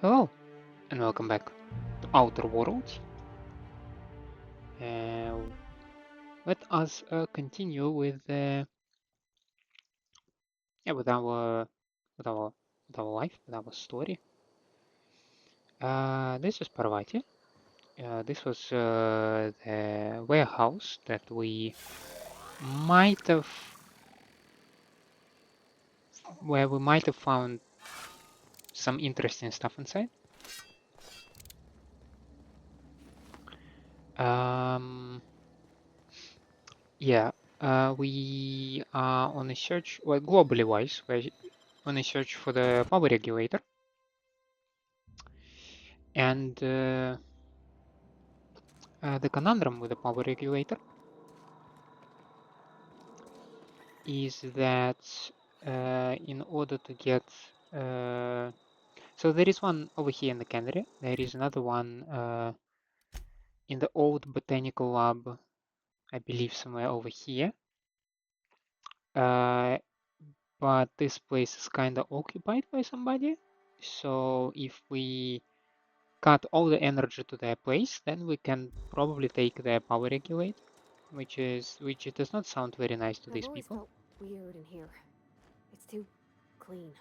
Hello, and welcome back to Outer Worlds. Let us continue with with our life, with our story. This is Parvati. This was the warehouse that we might have, where we might have found some interesting stuff inside. Yeah, we are on a search, well, globally wise, we're on a search for the power regulator. And the conundrum with the power regulator is that in order to get... so there is one over here in the cannery. There is another one in the old botanical lab, I believe somewhere over here. But this place is kind of occupied by somebody. So if we cut all the energy to their place, then we can probably take their power regulator, which does not sound very nice to these people. Felt weird in here. It's too clean.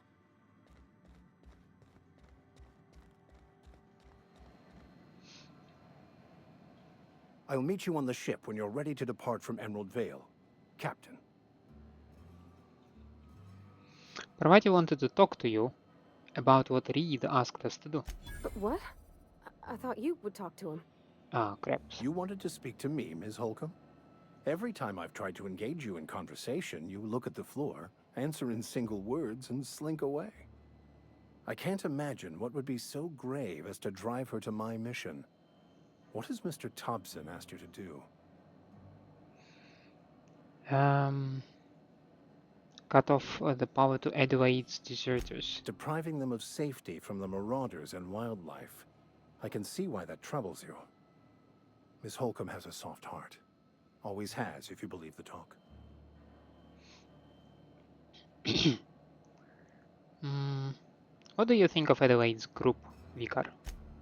I'll meet you on the ship when you're ready to depart from Emerald Vale, Captain. Parvati wanted to talk to you about what Reed asked us to do. But what? I thought you would talk to him. Ah, craps. You wanted to speak to me, Ms. Holcomb? Every time I've tried to engage you in conversation, you look at the floor, answer in single words, and slink away. I can't imagine what would be so grave as to drive her to my mission. What has Mr. Thompson asked you to do? Cut off the power to Adelaide's deserters. Depriving them of safety from the marauders and wildlife. I can see why that troubles you. Miss Holcomb has a soft heart. Always has, if you believe the talk. What do you think of Adelaide's group, Vicar?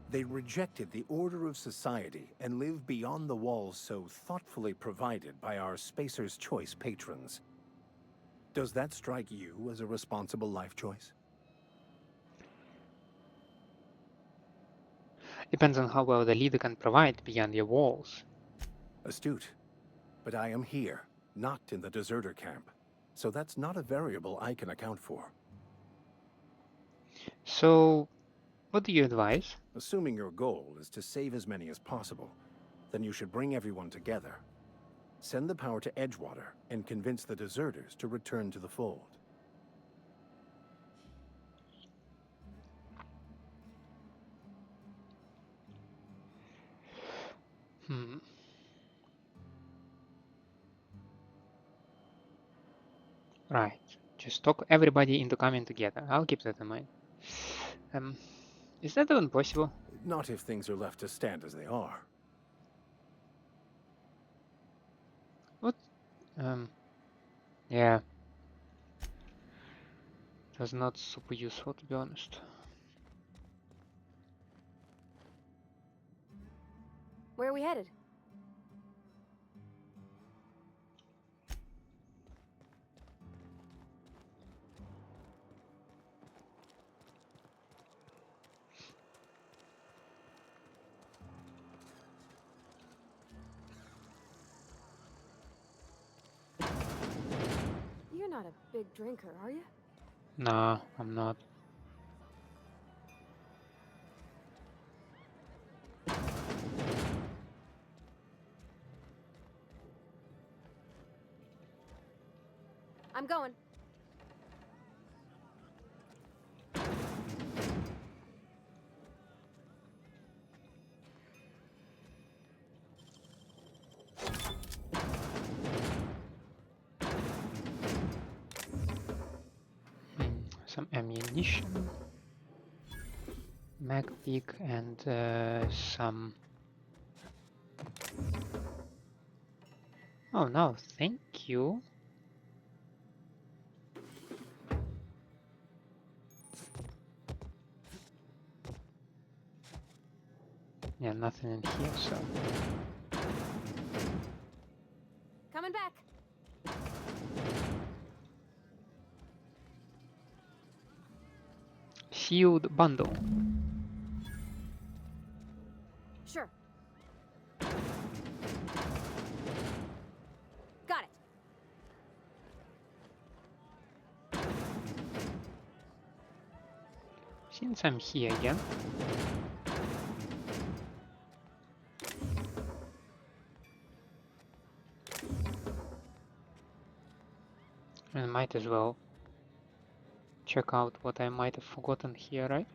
They rejected the order of society and live beyond the walls so thoughtfully provided by our Spacer's Choice patrons. Does that strike you as a responsible life choice? Depends on how well the leader can provide beyond your walls. Astute. But I am here, not in the deserter camp. So that's not a variable I can account for. So, what do you advise? Assuming your goal is to save as many as possible, then you should bring everyone together. Send the power to Edgewater and convince the deserters to return to the fold. Right. Just talk everybody into coming together. I'll keep that in mind. Is that even possible? Not if things are left to stand as they are. What? Yeah. That's not super useful, to be honest. Where are we headed? You're not a big drinker, are you? Nah, I'm not. I'm going. Some ammunition, mag pick, and some... Oh no, thank you. Yeah, nothing in here, so... Coming back. Sealed bundle. Sure. Got it. Since I'm here again... I might as well check out what I might have forgotten here, right?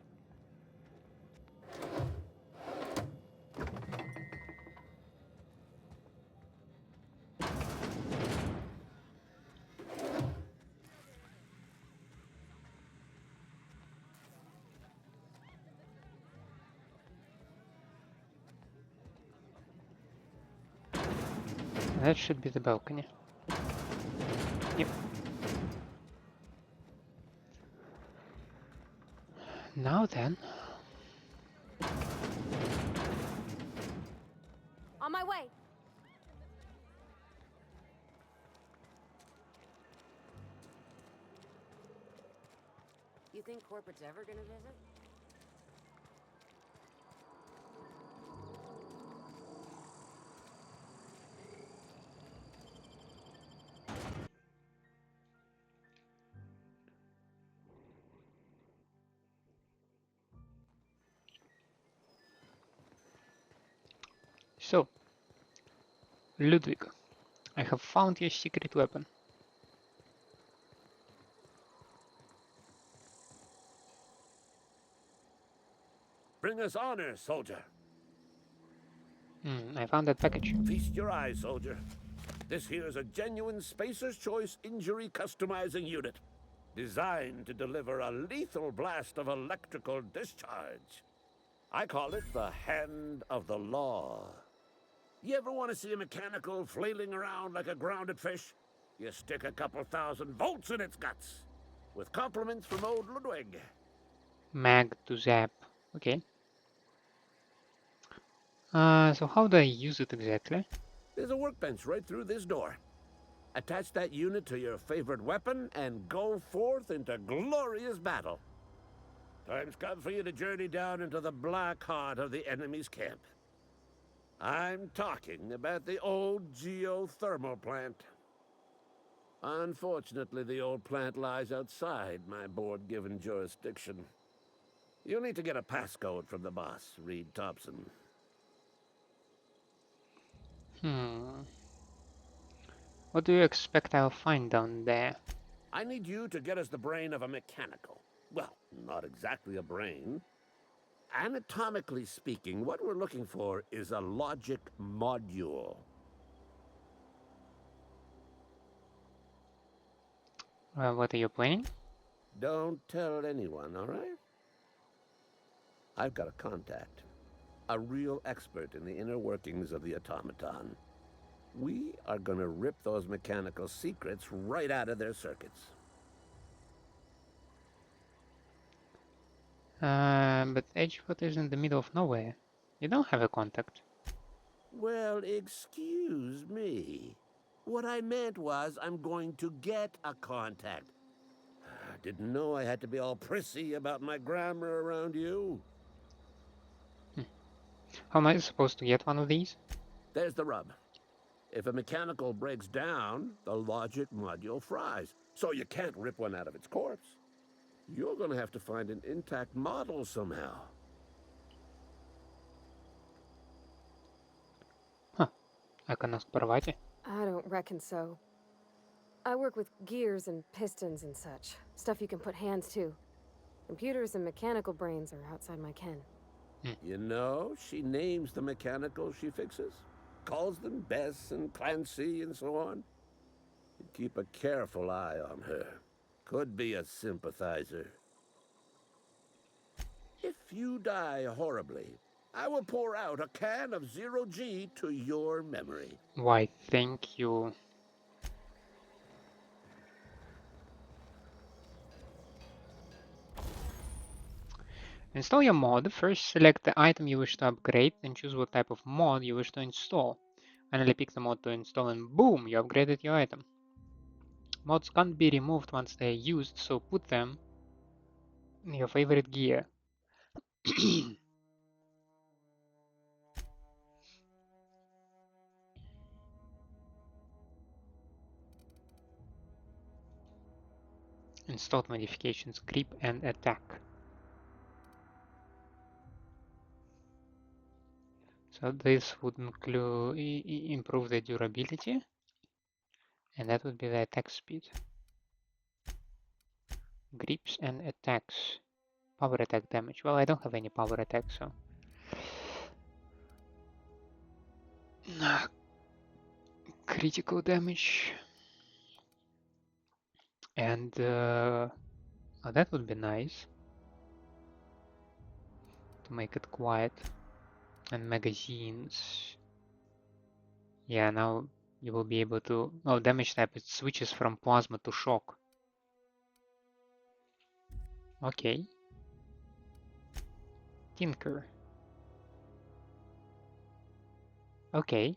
That should be the balcony. Yep. Now then. On my way. You think corporate's ever gonna visit? So, Ludwig, I have found your secret weapon. Bring us honor, soldier. I found that package. Feast your eyes, soldier. This here is a genuine Spacer's Choice injury customizing unit, designed to deliver a lethal blast of electrical discharge. I call it the Hand of the Law. You ever want to see a mechanical flailing around like a grounded fish? You stick a couple thousand volts in its guts. With compliments from old Ludwig. Mag to zap. Okay. So how do I use it exactly? There's a workbench right through this door. Attach that unit to your favorite weapon and go forth into glorious battle. Time's come for you to journey down into the black heart of the enemy's camp. I'm talking about the old geothermal plant. Unfortunately, the old plant lies outside my board-given jurisdiction. You'll need to get a passcode from the boss, Reed Thompson. What do you expect I'll find down there? I need you to get us the brain of a mechanical. Well, not exactly a brain. Anatomically speaking, what we're looking for is a logic module. What are you planning? Don't tell anyone, all right? I've got a contact. A real expert in the inner workings of the automaton. We are gonna rip those mechanical secrets right out of their circuits. But Edgewood is in the middle of nowhere. You don't have a contact. Well, excuse me. What I meant was I'm going to get a contact. Didn't know I had to be all prissy about my grammar around you. How am I supposed to get one of these? There's the rub. If a mechanical breaks down, the logic module fries. So you can't rip one out of its corpse. You're gonna have to find an intact model somehow. Huh. I can ask Parvati. I don't reckon so. I work with gears and pistons and such. Stuff you can put hands to. Computers and mechanical brains are outside my ken. You know, she names the mechanicals she fixes. Calls them Bess and Clancy and so on. You keep a careful eye on her. Could be a sympathizer. If you die horribly, I will pour out a can of 0G to your memory. Why, thank you. Install your mod. First select the item you wish to upgrade, then choose what type of mod you wish to install. Finally pick the mod to install and boom, you upgraded your item. Mods can't be removed once they're used, so put them in your favorite gear. Installed modifications, grip and attack. So this would include improve the durability, and that would be the attack speed. Grips and attacks. Power attack damage. Well, I don't have any power attack, so. Critical damage. And oh, that would be nice. To make it quiet. And magazines. Yeah, now you will be able to. Oh, damage type, it switches from plasma to shock. Okay. Tinker. Okay.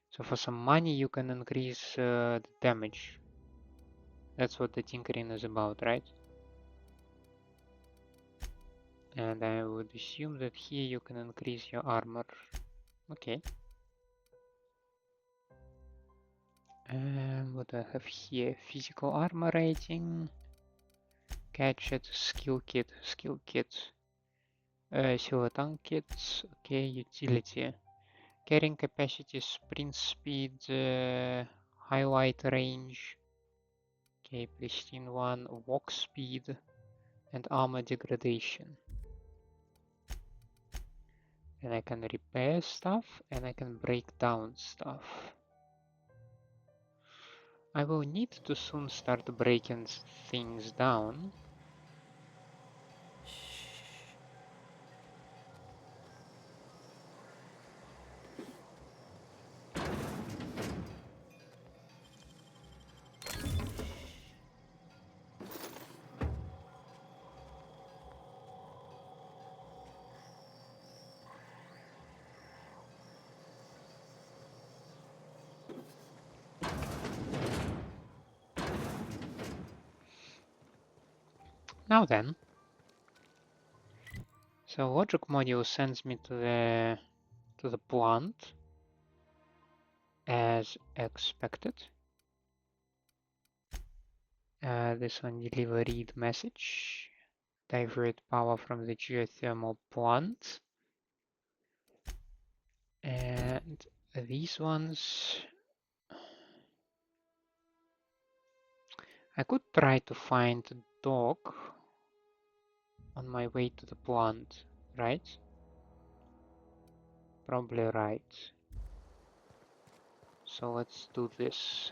So for some money you can increase the damage. That's what the tinkering is about, right? And I would assume that here you can increase your armor. Okay. And what do I have here? Physical armor rating. Gadget, skill kit, Silatank kits, okay, utility. Carrying capacity, sprint speed, highlight range. Okay, pristine one, walk speed, and armor degradation. And I can repair stuff, and I can break down stuff. I will need to soon start breaking things down. Now then, so logic module sends me to the plant as expected. This one deliver read message. Divert power from the geothermal plant. And these ones, I could try to find a dog on my way to the plant, right? Probably right. So let's do this.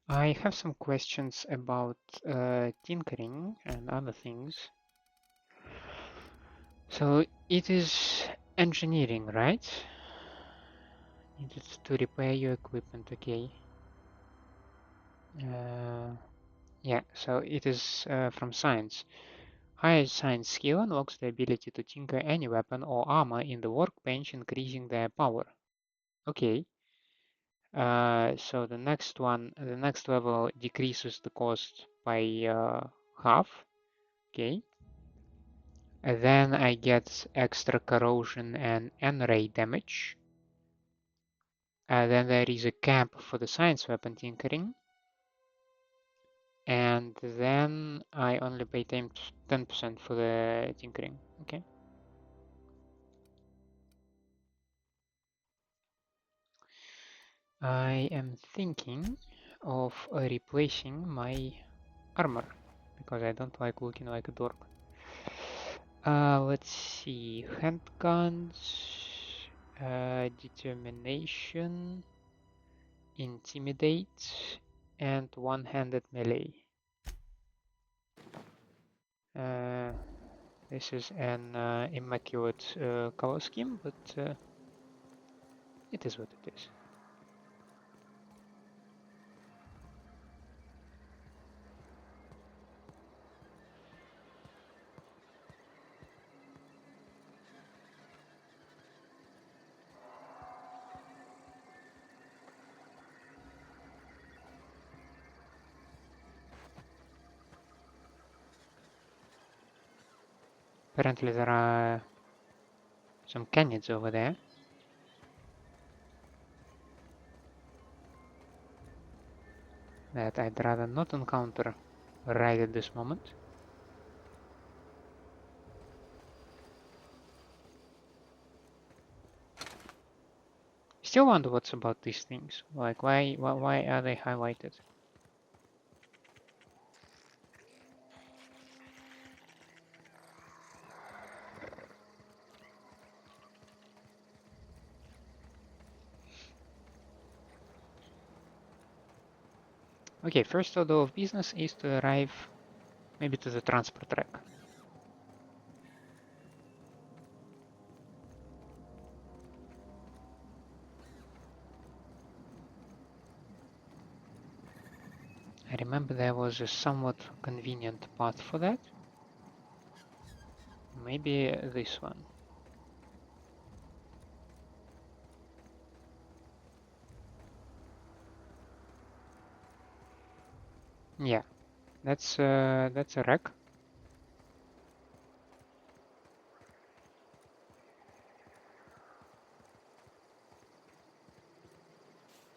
I have some questions about tinkering and other things. So it is engineering, right? Needed to repair your equipment, okay. Yeah, so it is from science. Higher science skill unlocks the ability to tinker any weapon or armor in the workbench, increasing their power. Okay. So the next one, the next level decreases the cost by half. Okay. And then I get extra corrosion and N-ray damage. Then there is a cap for the science weapon tinkering. And then I only pay 10% for the tinkering. Okay. I am thinking of replacing my armor because I don't like looking like a dork. Let's see, handguns, determination, intimidate, and one-handed melee. This is an immaculate color scheme, but It is what it is. Apparently there are some canids over there that I'd rather not encounter right at this moment. Still wonder what's about these things. Like why are they highlighted? Okay, first order of business is to arrive maybe to the transport track. I remember there was a somewhat convenient path for that. Maybe this one. Yeah, that's a wreck.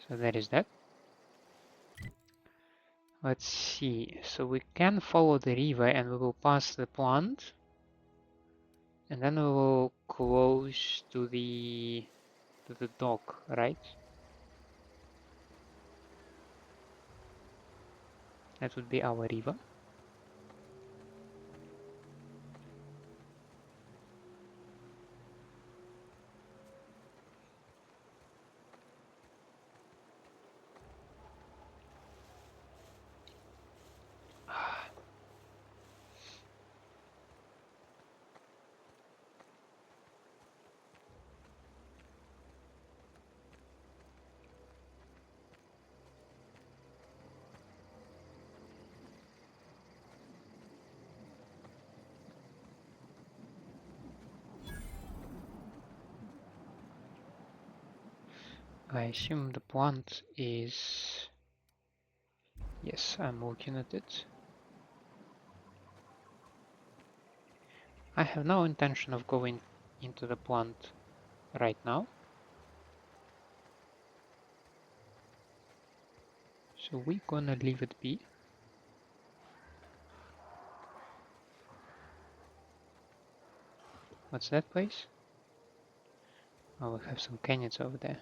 So there is that. Let's see. So we can follow the river and we will pass the plant. And then we will close to the dock, right? That would be our river. I assume the plant is... Yes, I'm looking at it. I have no intention of going into the plant right now. So we're gonna leave it be. What's that place? Oh, we have some canyons over there.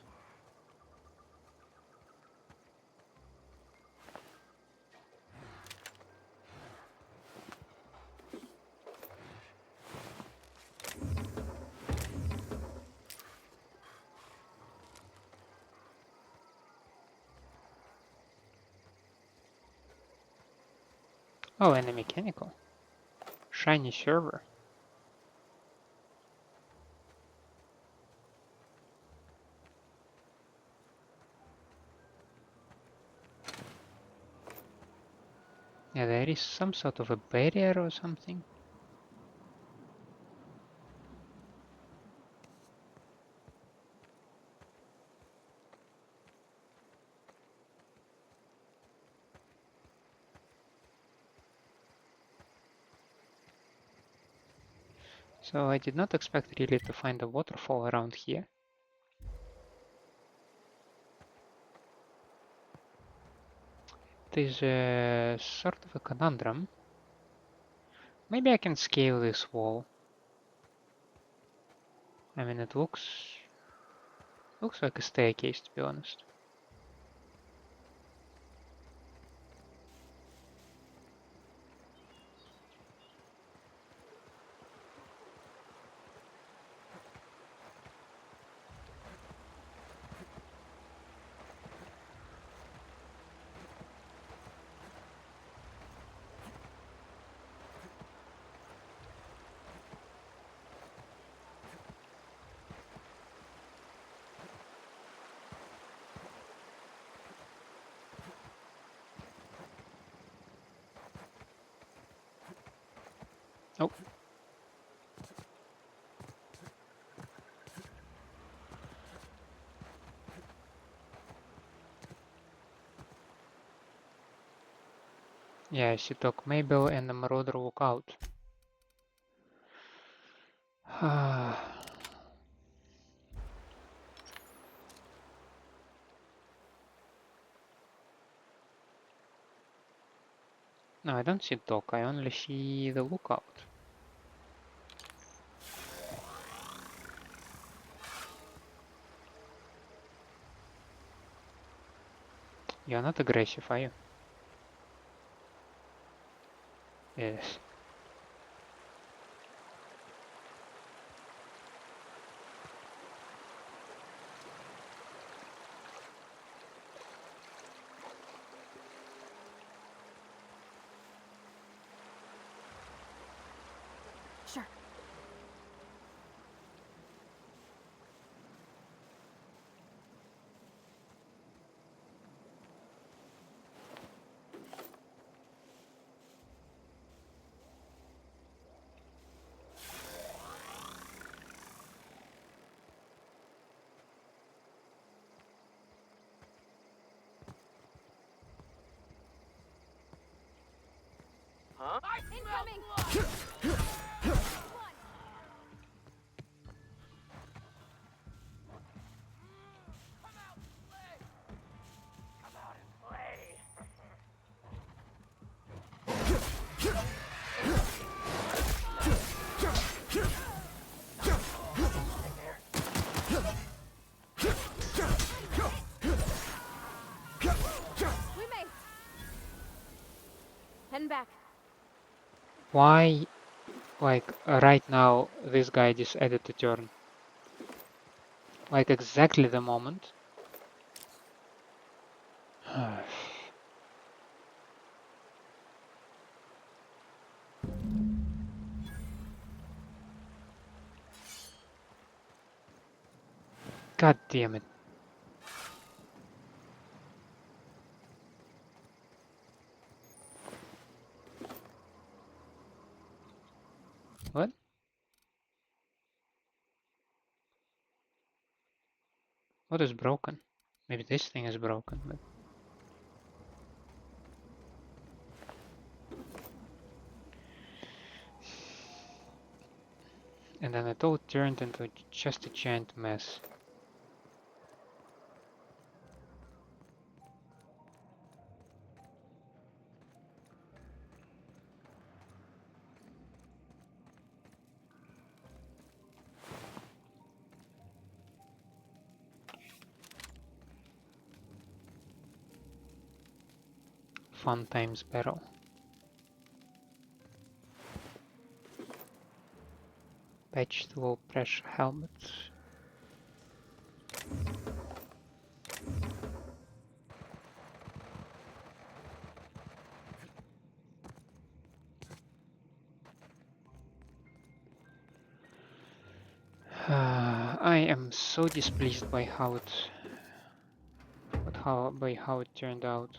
Oh, and a mechanical. Shiny server. Yeah, there is some sort of a barrier or something. So I did not expect really to find a waterfall around here. It is a sort of a conundrum. Maybe I can scale this wall. I mean, it looks like a staircase, to be honest. Oh. Yeah, I see Doc Maybell and the marauder walk out. No, I don't see Doc, I only see the lookout. You're not aggressive, are you? Yes. Sure. Huh? Incoming! Come out and play. We made. Heading back. Why, like, right now, this guy decided to turn? Like, exactly the moment. God damn it. What? What is broken? Maybe this thing is broken, but... And then it all turned into just a giant mess. Fun times battle. Patched low pressure helmets. I am so displeased by how it turned out.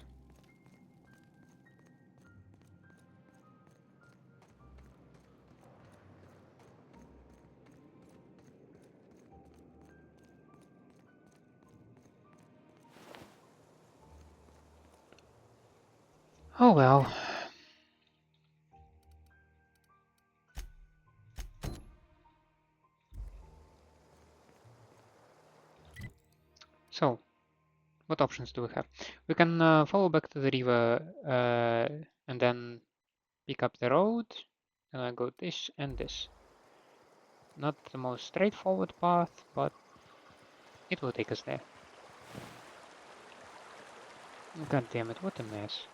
Oh well. So, what options do we have? We can follow back to the river and then pick up the road, and I go this and this. Not the most straightforward path, but it will take us there. God damn it, what a mess.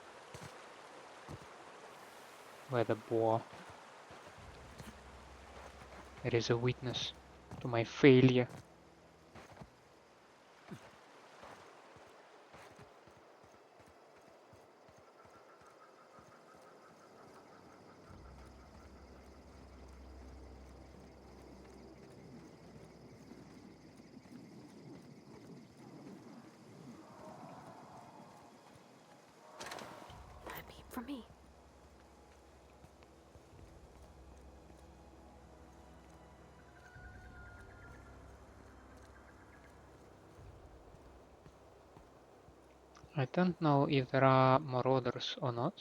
Where the boar. There is a witness to my failure. That beat for me. I don't know if there are marauders or not.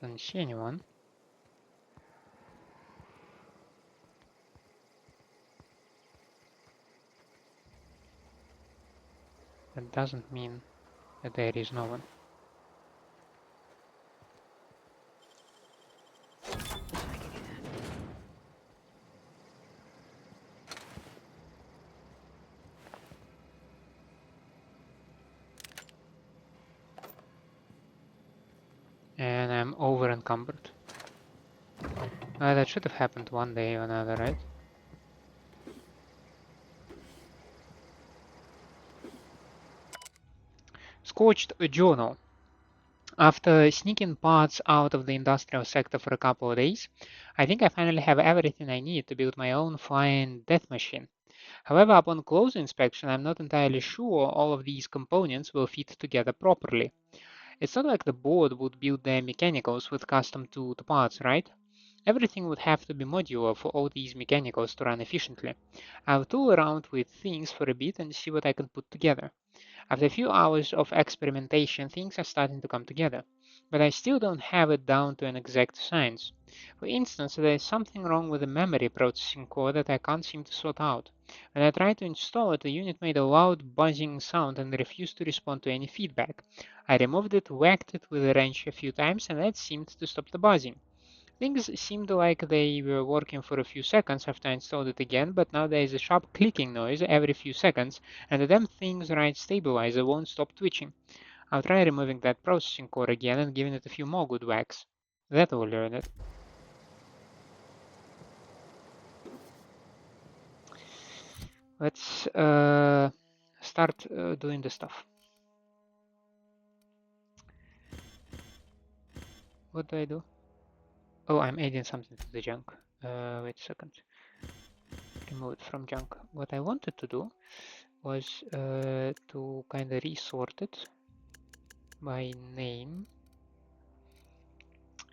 Don't see anyone. That doesn't mean that there is no one. And I'm over encumbered. That should have happened one day or another, right? Scorched a journal. After sneaking parts out of the industrial sector for a couple of days, I think I finally have everything I need to build my own flying death machine. However, upon closer inspection, I'm not entirely sure all of these components will fit together properly. It's not like the board would build their mechanicals with custom-tooled parts, right? Everything would have to be modular for all these mechanicals to run efficiently. I'll tool around with things for a bit and see what I can put together. After a few hours of experimentation, things are starting to come together, but I still don't have it down to an exact science. For instance, there is something wrong with the memory processing core that I can't seem to sort out. When I tried to install it, the unit made a loud buzzing sound and refused to respond to any feedback. I removed it, whacked it with a wrench a few times, and that seemed to stop the buzzing. Things seemed like they were working for a few seconds after I installed it again, but now there is a sharp clicking noise every few seconds, and the damn thing's right stabilizer won't stop twitching. I'll try removing that processing core again and giving it a few more good whacks. That will learn it. Let's start doing the stuff. What do I do? Oh, I'm adding something to the junk. Wait a second. Remove it from junk. What I wanted to do was to kind of resort it by name.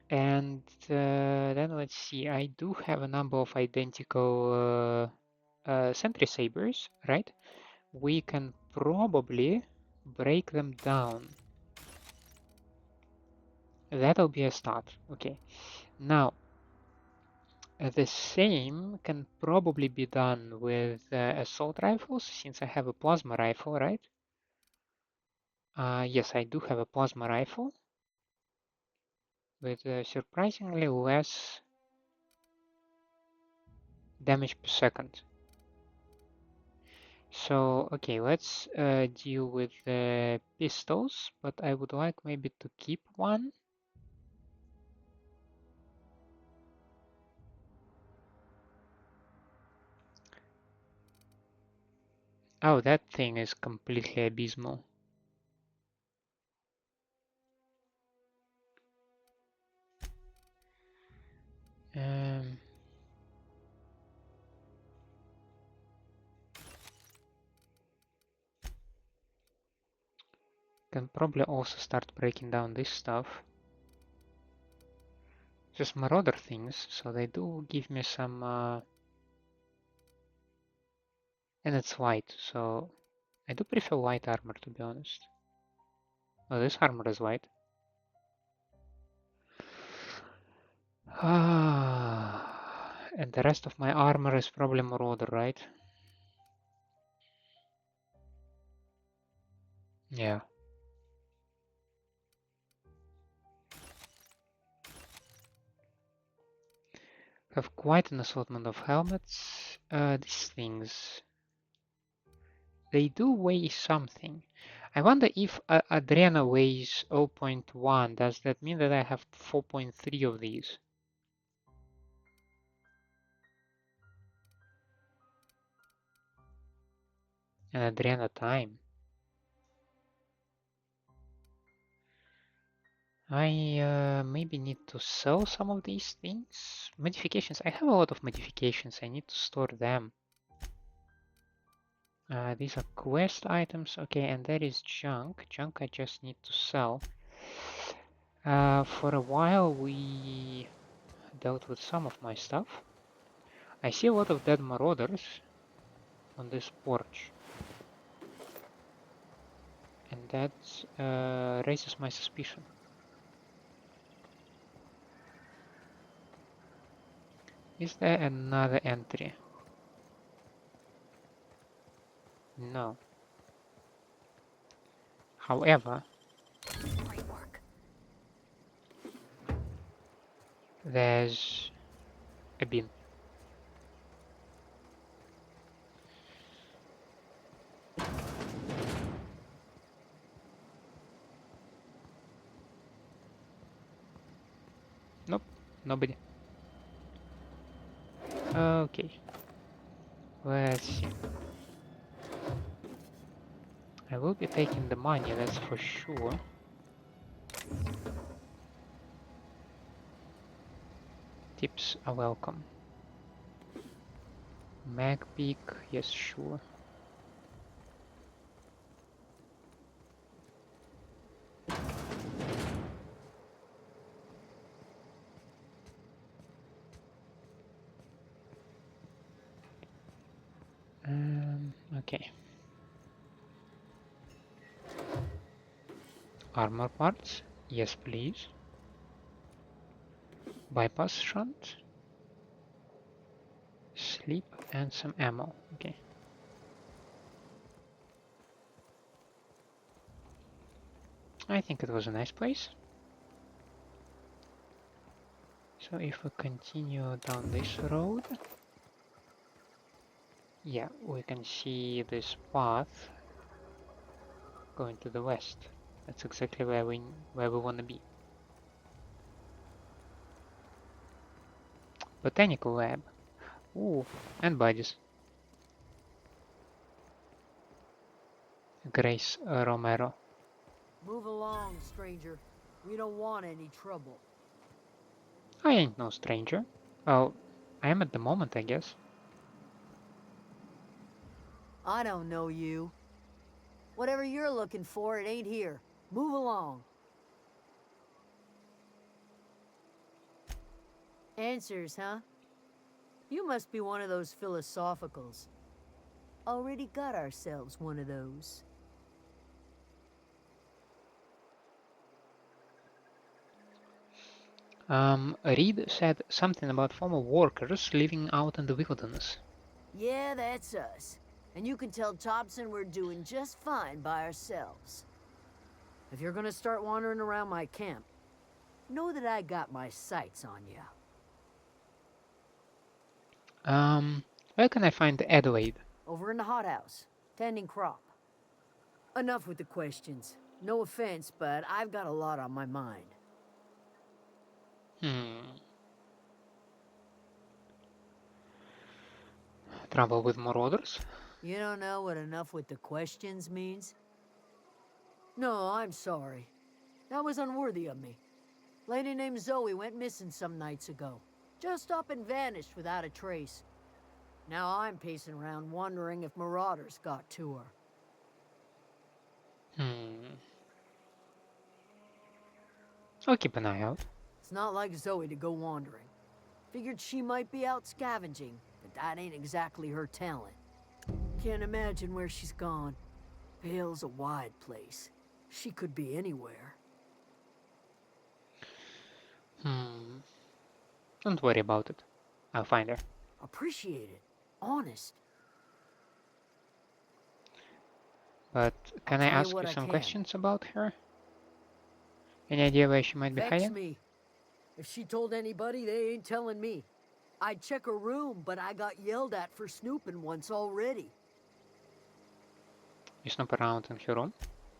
And then let's see, I do have a number of identical sentry sabers, right? We can probably break them down. That'll be a start. Okay. Now, the same can probably be done with assault rifles, since I have a plasma rifle, right? Yes, I do have a plasma rifle with surprisingly less damage per second. So, okay, let's deal with the pistols, but I would like maybe to keep one. Oh, that thing is completely abysmal. Um, can probably also start breaking down this stuff. Just marauder things, so they do give me some... and it's light, so I do prefer light armor, to be honest. Oh, this armor is light. And the rest of my armor is probably marauder, right? Yeah. Have quite an assortment of helmets. These things, they do weigh something. I wonder if Adrena weighs 0.1. Does that mean that I have 4.3 of these? And Adrena time. I maybe need to sell some of these things. Modifications. I have a lot of modifications. I need to store them. These are quest items. Okay, and there is junk. Junk I just need to sell. For a while we dealt with some of my stuff. I see a lot of dead marauders. on this porch. And that raises my suspicion. Is there another entry? No. However, Great work. there's a bin. Nope, nobody. Okay. Let's see. I will be taking the money, that's for sure. Tips are welcome. Magpick, yes, sure. Okay. Armor parts, yes, please. Bypass shunt. Sleep and some ammo. Okay. I think it was a nice place. So if we continue down this road, yeah, we can see this path going to the west. That's exactly where we want to be. Botanical lab. Ooh, and badges. Grace Romero. Move along, stranger. We don't want any trouble. I ain't no stranger. Well, I am at the moment, I guess. I don't know you. Whatever you're looking for, it ain't here. Move along. Answers, huh? You must be one of those philosophicals. Already got ourselves one of those. Reed said something about former workers living out in the wilderness. Yeah, that's us. And you can tell Thompson we're doing just fine by ourselves. If you're gonna start wandering around my camp, know that I got my sights on you. Where can I find Adelaide? Over in the hothouse, tending crop. Enough with the questions. No offense, but I've got a lot on my mind. Trouble with marauders? You don't know what enough with the questions means? No, I'm sorry. That was unworthy of me. Lady named Zoe went missing some nights ago. Just up and vanished without a trace. Now I'm pacing around wondering if marauders got to her. I'll keep an eye out. It's not like Zoe to go wandering. Figured she might be out scavenging, but that ain't exactly her talent. Can't imagine where she's gone. Vale's a wide place. She could be anywhere. Don't worry about it. I'll find her. Appreciate it. Honest. But can I tell you ask what you I some can. questions about her? Any idea where she might be Vex hiding? me. If she told anybody, they ain't telling me. I'd check her room, but I got yelled at for snooping once already. You snoop around in her room?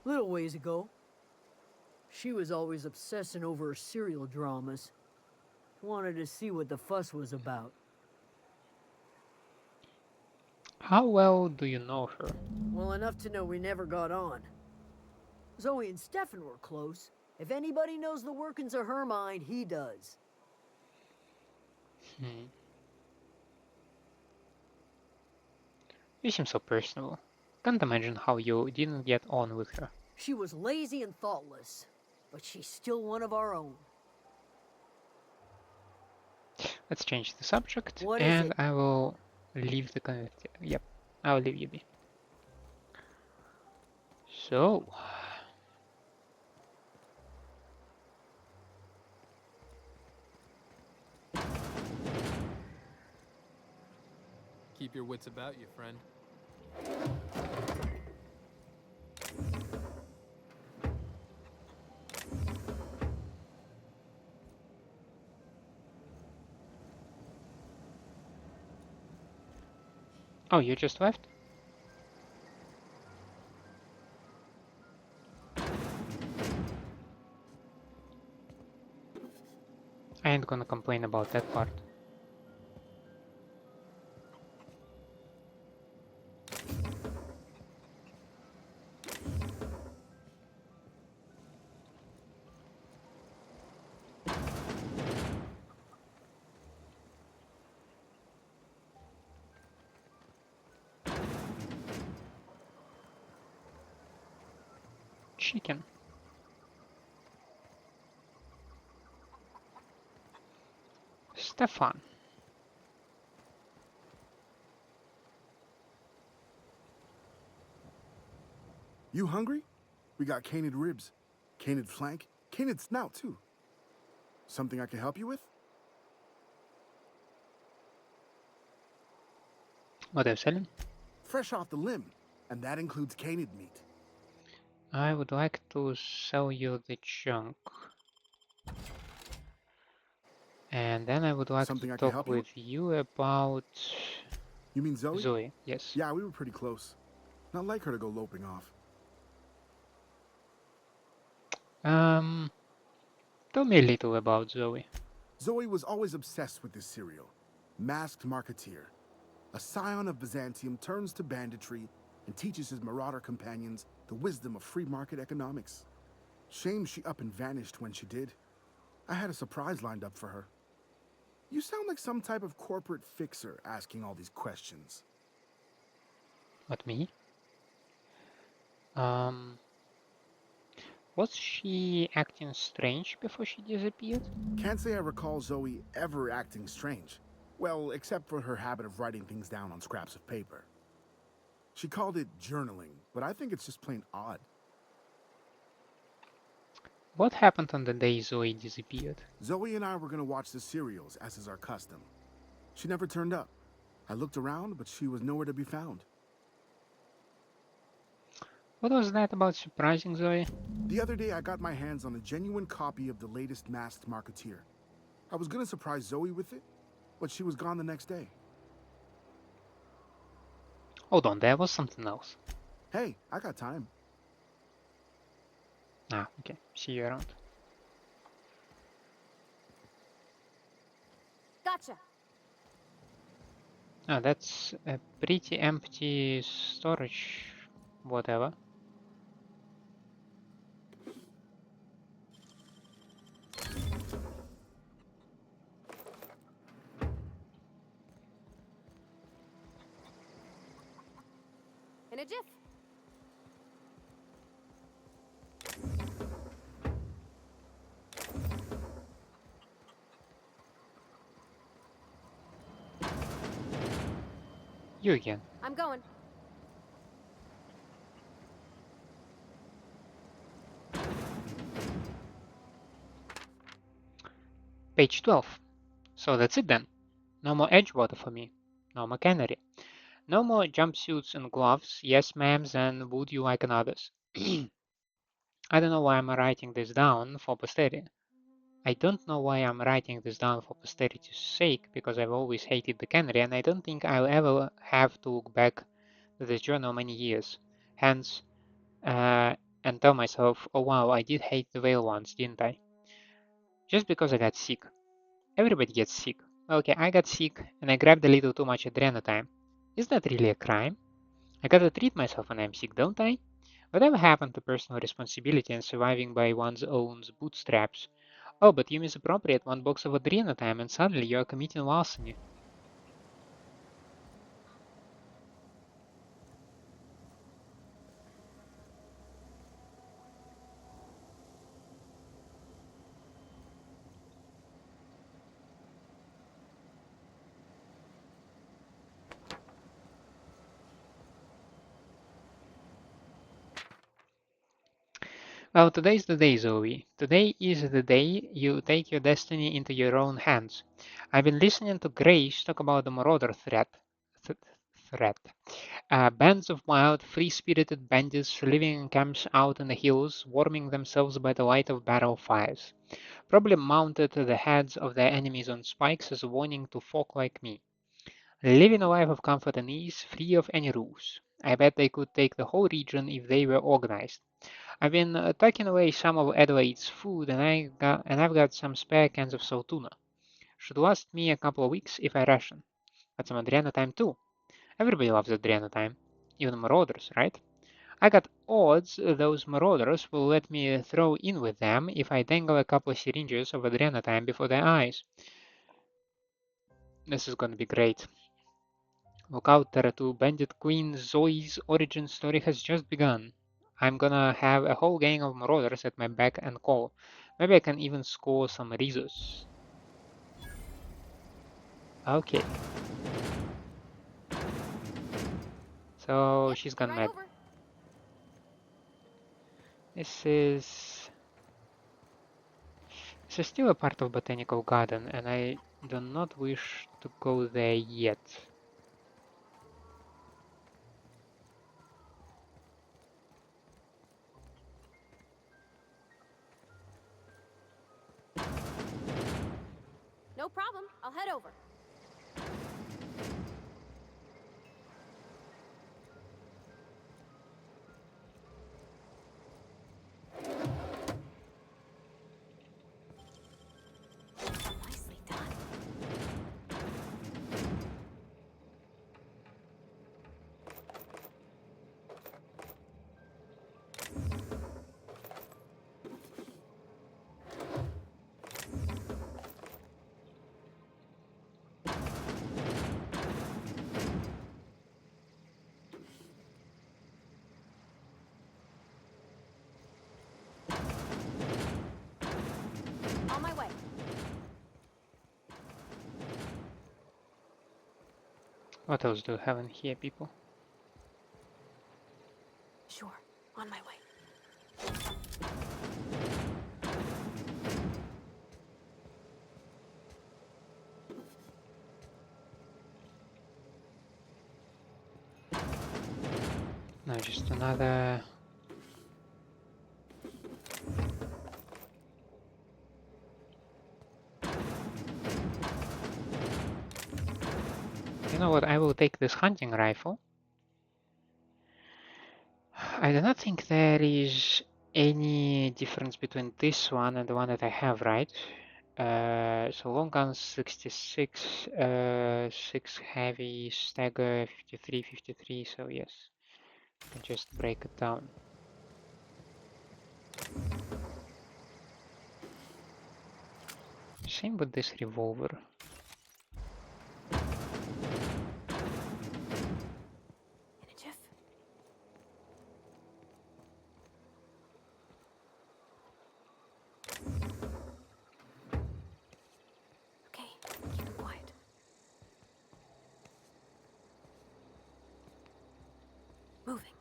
Little ways ago. She was always obsessing over her serial dramas. Wanted to see what the fuss was about. How well do you know her? Well enough to know we never got on. Zoe and Stefan were close. If anybody knows the workings of her mind, he does. You seem so personable. Can't imagine how you didn't get on with her. She was lazy and thoughtless, but she's still one of our own. Let's change the subject, What is and it? I will leave the Yep, I'll leave you be. So, Keep your wits about you, friend. oh, you just left? I ain't gonna complain about that part. Chicken. Stefan. You hungry? We got canid ribs, canid flank, canid snout too. Something I can help you with? What are you selling? Fresh off the limb, and that includes canid meat. I would like to sell you the junk. And then I would like Something to I can talk help you with? with you about You mean Zoe? Zoe. Yes. Yeah, we were pretty close. Not like her to go loping off. Um, Tell me a little about Zoe. Zoe was always obsessed with this cereal. Masked Marketeer. A scion of Byzantium turns to banditry and teaches his marauder companions the wisdom of free market economics. Shame she up and vanished when she did. I had a surprise lined up for her. You sound like some type of corporate fixer asking all these questions. What, me? Was she acting strange before she disappeared? Can't say I recall Zoe ever acting strange. Well, except for her habit of writing things down on scraps of paper. She called it journaling, but I think it's just plain odd. What happened on the day Zoe disappeared? Zoe and I were gonna watch the serials, as is our custom. She never turned up. I looked around, but she was nowhere to be found. What was that about surprising Zoe? The other day, I got my hands on a genuine copy of the latest Masked Marketeer. I was gonna surprise Zoe with it, but she was gone the next day. Hold on, there was something else. Hey, I got time. Ah, okay. See you around. Gotcha. Ah, that's a pretty empty storage, whatever. In a jiff. You again. I'm going. Page 12. So that's it then. No more Edgewater for me. No more Canary. No more jumpsuits and gloves, yes ma'ams, and would you like another's? I don't know why I'm writing this down for posterity. I don't know why I'm writing this down for posterity's sake, because I've always hated the canary, and I don't think I'll ever have to look back to this journal many years. Hence, and tell myself, oh wow, I did hate the whale once, didn't I? Just because I got sick. Everybody gets sick. Okay, I got sick, and I grabbed a little too much adrenochrome. Is that really a crime? I gotta treat myself when I'm sick, don't I? Whatever happened to personal responsibility and surviving by one's own bootstraps? Oh, but you misappropriate one box of adrenochrome and suddenly you are committing larceny. Well, today's the day, Zoe. Today is the day you take your destiny into your own hands. I've been listening to Grace talk about the marauder th- threat. Bands of wild, free-spirited bandits living in camps out in the hills, warming themselves by the light of battle fires. Probably mounted to the heads of their enemies on spikes as a warning to folk like me. Living a life of comfort and ease, free of any rules. I bet they could take the whole region if they were organized. I've been tucking away some of Adelaide's food, and I've got some spare cans of salt tuna. Should last me a couple of weeks if I ration. Got some Adriana time too. Everybody loves Adriana time, even marauders, right? I got odds those marauders will let me throw in with them if I dangle a couple of syringes of Adriana time before their eyes. This is gonna be great. Look out there too, Bandit Queen Zoe's origin story has just begun. I'm gonna have a whole gang of marauders at my beck and call. Maybe I can even score some Rizos. Okay, so Yep, she's be gone right mad. over. This is this is still a part of Botanical Garden, and I do not wish to go there yet. No problem. I'll head over. Nicely done. On my way. What else do we have in here, people? Sure. On my way. No, just another. You know what? I will take this hunting rifle. I do not think there is any difference between this one and the one that I have, right? So long gun 66, 6 heavy, stagger 53, 53, so yes. Can just break it down. Same with this revolver. In a jiff. Okay, keep it quiet. Moving.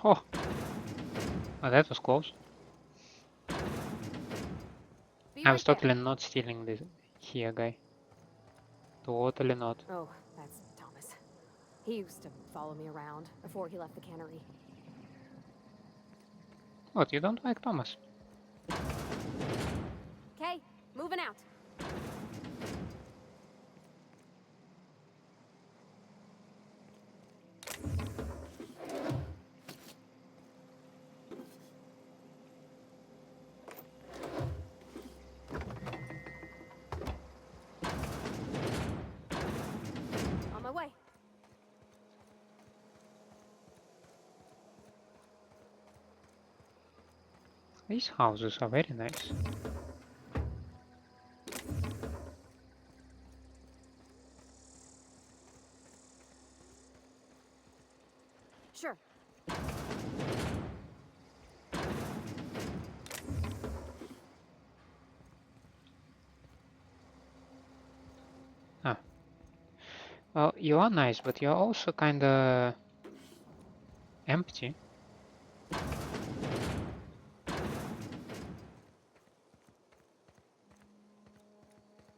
Oh, oh, that was close. Be I right was there. totally not stealing this here, guy. Totally not. Oh, that's Thomas. He used to follow me around before he left the cannery. What, you don't like Thomas? Okay, moving out. On my way. These houses are very nice. Sure. Well, you are nice, but you're also kinda empty.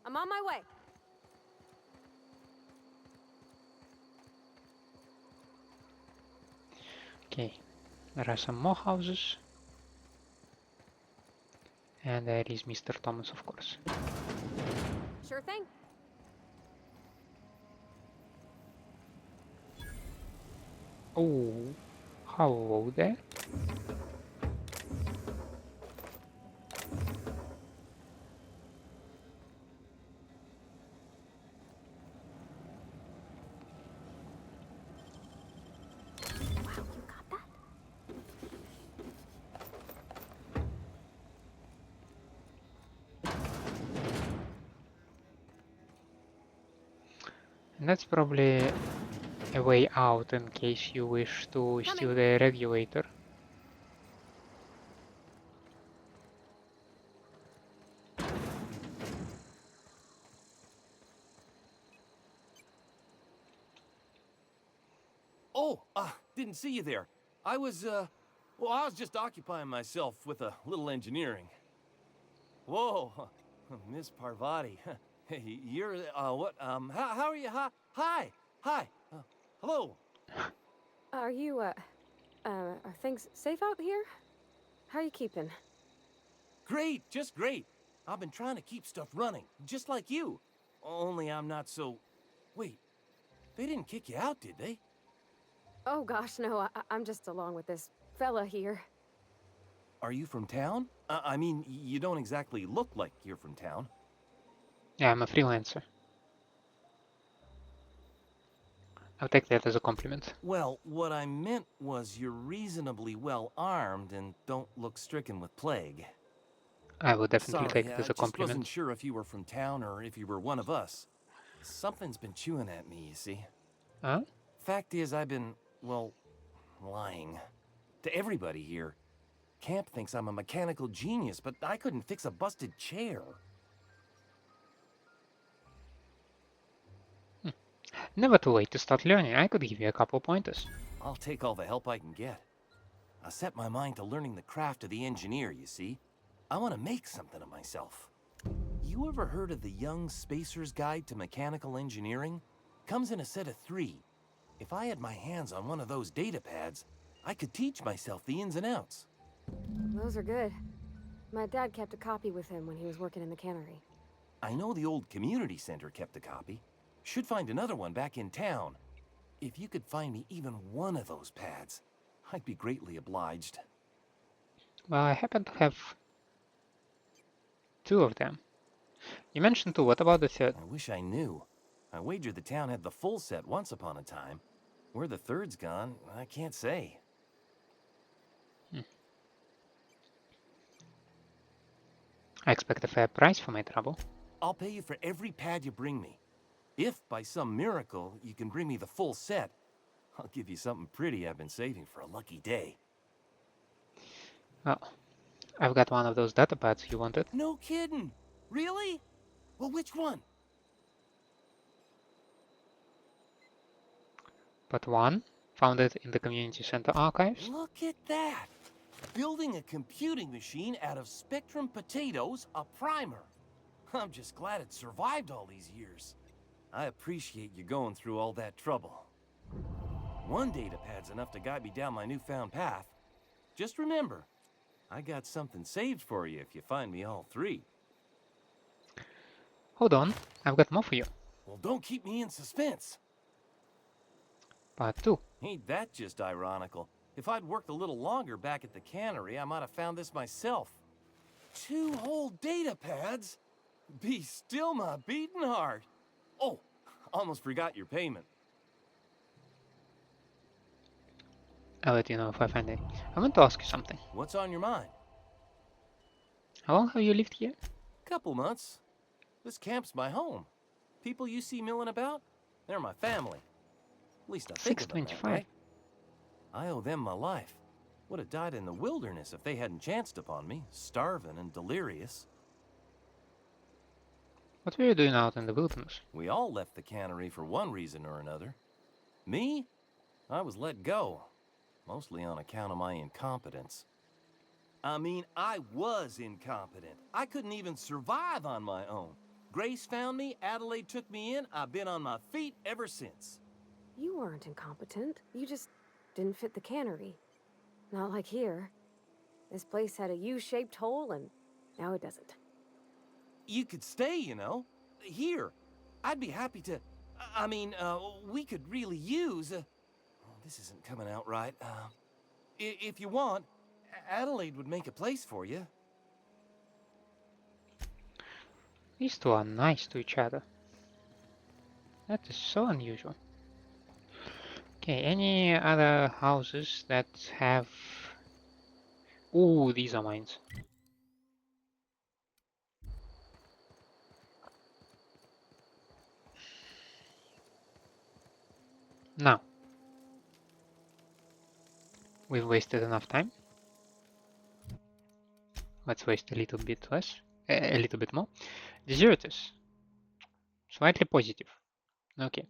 I'm on my way. Okay, there are some more houses. And there is Mr. Thomas, of course. Sure thing. Oh, hello there. Wow, you got that? And that's probably a way out in case you wish to steal Coming. the regulator. Oh, didn't see you there. I was just occupying myself with a little engineering. Whoa, Miss Parvati. Hey, you're, what, how are you? Hi, hello. Are you, are things safe out here? How are you keeping? Great, just great. I've been trying to keep stuff running, just like you. Only I'm not so... Wait, they didn't kick you out, did they? Oh gosh, no, I'm just along with this fella here. Are you from town? I mean, you don't exactly look like you're from town. Yeah, I'm a freelancer. I'll take that as a compliment. Well, what I meant was you're reasonably well armed and don't look stricken with plague. I will definitely take Sorry, it as I a just wasn't compliment. sure if you were from town or if you were one of us. Something's been chewing at me, you see. Huh? Fact is, I've been, well, lying. To everybody here. Kemp thinks I'm a mechanical genius, but I couldn't fix a busted chair. Never too late to start learning. I could give you a couple pointers. I'll take all the help I can get. I set my mind to learning the craft of the engineer, you see. I want to make something of myself. You ever heard of the Young Spacer's Guide to Mechanical Engineering? Comes in a set of 3. If I had my hands on one of those data pads, I could teach myself the ins and outs. Those are good. My dad kept a copy with him when he was working in the cannery. I know the old community center kept a copy. Should find another one back in town. If you could find me even one of those pads, I'd be greatly obliged. Well, I happen to have 2 of them. You mentioned 2, what about the 3rd? I wish I knew. I wager the town had the full set once upon a time. Where the 3rd's gone, I can't say. I expect a fair price for my trouble. I'll pay you for every pad you bring me. If, by some miracle, you can bring me the full set, I'll give you something pretty I've been saving for a lucky day. Well, I've got one of those data pads you wanted. No kidding! Really? Well, which one? But one, found it in the community center archives. Look at that! Building a computing machine out of Spectrum potatoes, a primer. I'm just glad it survived all these years. I appreciate you going through all that trouble. One data pad's enough to guide me down my newfound path. Just remember, I got something saved for you if you find me all 3. Hold on, I've got more for you. Well, don't keep me in suspense. Part 2. Ain't that just ironical? If I'd worked a little longer back at the cannery, I might have found this myself. 2 whole data pads? Be still my beating heart. Oh, almost forgot your payment. I'll let you know if I find it. I want to ask you something. What's on your mind? How long have you lived here? Couple months. This camp's my home. People you see milling about, they're my family. At least I think of them that 625. way. I owe them my life. Would have died in the wilderness if they hadn't chanced upon me, starving and delirious. What were you doing out in the wilderness? We all left the cannery for one reason or another. Me? I was let go. Mostly on account of my incompetence. I mean, I was incompetent. I couldn't even survive on my own. Grace found me, Adelaide took me in, I've been on my feet ever since. You weren't incompetent. You just didn't fit the cannery. Not like here. This place had a U-shaped hole, and now it doesn't. You could stay, you know. Here. I'd be happy to... I mean, we could really use... oh, this isn't coming out right. If you want, Adelaide would make a place for you. These two are nice to each other. That is so unusual. Okay, any other houses that have... Ooh, these are mines. Now, we've wasted enough time. Let's waste a little bit less, a little bit more. Deserters, slightly positive. Okay,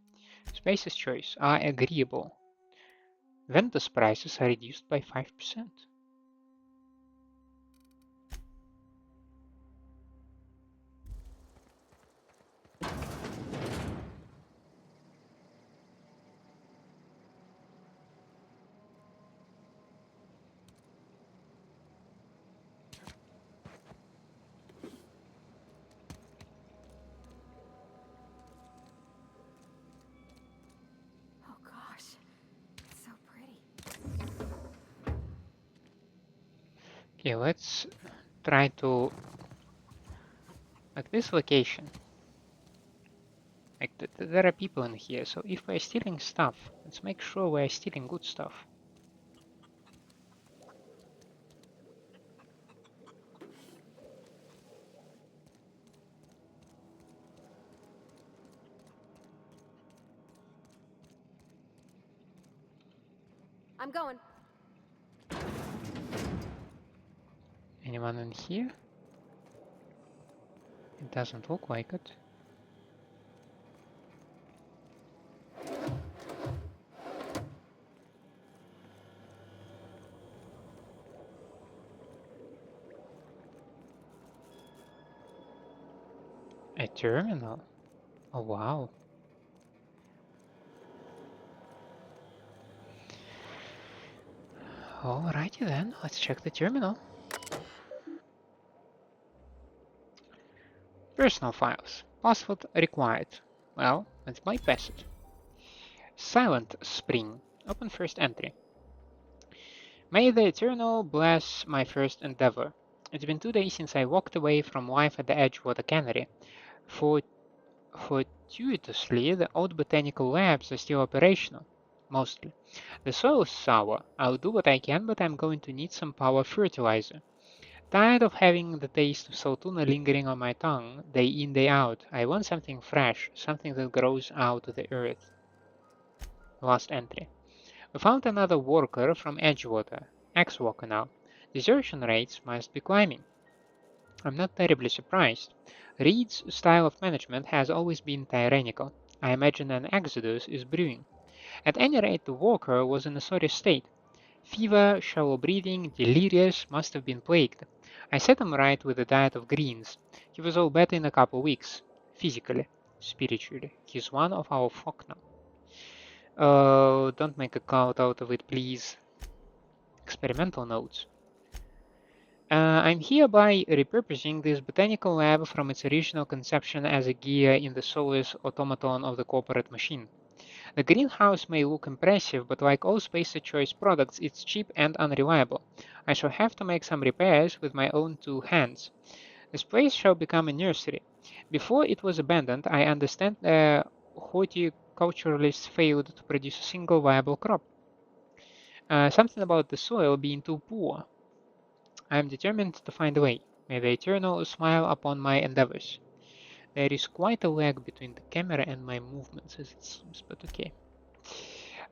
spaces choice are agreeable. Vendors' prices are reduced by 5%. Oh gosh, it's so pretty. Okay, let's try to... Like this location. Like there are people in here, so if we're stealing stuff, let's make sure we're stealing good stuff. I'm going. Anyone in here? It doesn't look like it. A terminal? Oh wow. Alrighty then, let's check the terminal. Personal files. Password required. Well, let's bypass it. Silent Spring. Open first entry. May the Eternal bless my first endeavor. It's been 2 days since I walked away from life at the Edgewater Cannery. Fortuitously, the old botanical labs are still operational. Mostly. The soil is sour. I'll do what I can, but I'm going to need some power fertilizer. Tired of having the taste of saltuna lingering on my tongue, day in, day out, I want something fresh, something that grows out of the earth. Last entry. We found another worker from Edgewater, ex-worker now. Desertion rates must be climbing. I'm not terribly surprised. Reed's style of management has always been tyrannical. I imagine an exodus is brewing. At any rate, the worker was in a sorry state. Fever, shallow breathing, delirious, must have been plagued. I set him right with a diet of greens. He was all better in a couple of weeks. Physically, spiritually. He's one of our flock now. Oh, don't make a cult out of it, please. Experimental notes. I'm hereby repurposing this botanical lab from its original conception as a gear in the soulless automaton of the corporate machine. The greenhouse may look impressive, but like all Spacer Choice products, it's cheap and unreliable. I shall have to make some repairs with my own 2 hands. This place shall become a nursery. Before it was abandoned, I understand horticulturalists failed to produce a single viable crop. Something about the soil being too poor. I am determined to find a way. May the Eternal smile upon my endeavors. There is quite a lag between the camera and my movements, as it seems, but okay.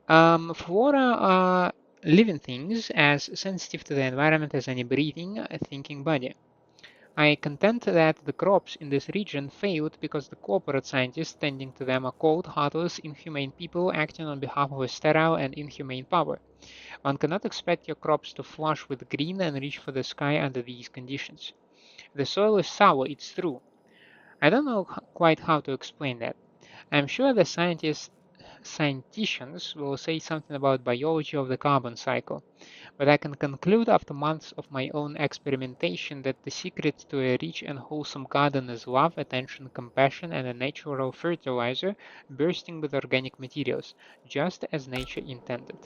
Flora are living things as sensitive to the environment as any breathing, thinking body. I contend that the crops in this region failed because the corporate scientists tending to them are cold, heartless, inhumane people acting on behalf of a sterile and inhumane power. One cannot expect your crops to flush with green and reach for the sky under these conditions. The soil is sour, it's true. I don't know quite how to explain that. I'm sure the scienticians will say something about biology of the carbon cycle, but I can conclude after months of my own experimentation that the secret to a rich and wholesome garden is love, attention, compassion, and a natural fertilizer bursting with organic materials, just as nature intended.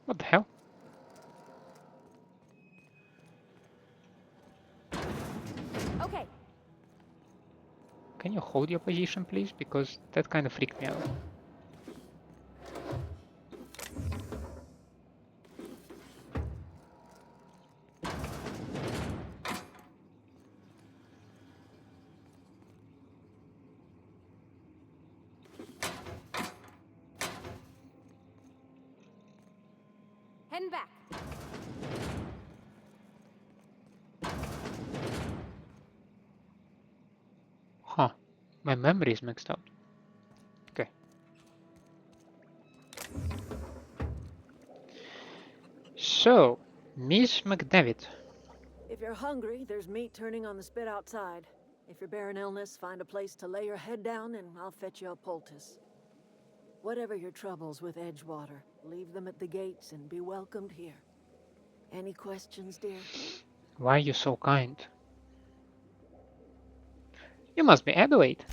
What the hell? Okay. Can you hold your position, please? Because that kind of freaked me out. Heading back. Huh. My memory is mixed up. Okay. So, Miss McDevitt. If you're hungry, there's meat turning on the spit outside. If you're bearing illness, find a place to lay your head down and I'll fetch you a poultice. Whatever your troubles with Edgewater, leave them at the gates and be welcomed here. Any questions, dear? Why are you so kind? You must be Adelaide.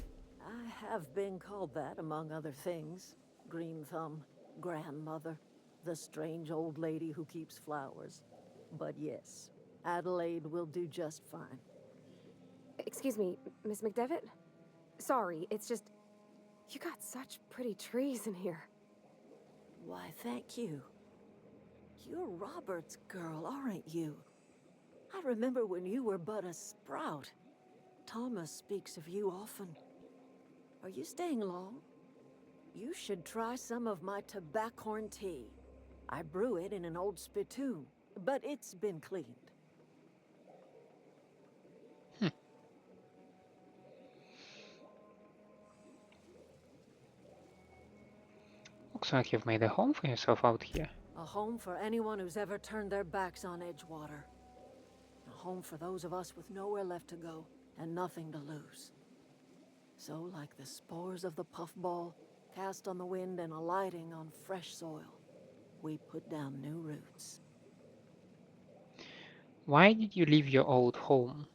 I have been called that, among other things. Green Thumb, grandmother, the strange old lady who keeps flowers. But yes, Adelaide will do just fine. Excuse me, Miss McDevitt? Sorry, it's just... You got such pretty trees in here. Why, thank you. You're Robert's girl, aren't you? I remember when you were but a sprout. Thomas speaks of you often. Are you staying long? You should try some of my tobaccorn tea. I brew it in an old spittoon, but it's been cleaned. Looks like you've made a home for yourself out here. A home for anyone who's ever turned their backs on Edgewater. A home for those of us with nowhere left to go and nothing to lose. So, like the spores of the puffball, cast on the wind and alighting on fresh soil, we put down new roots. Why did you leave your old home?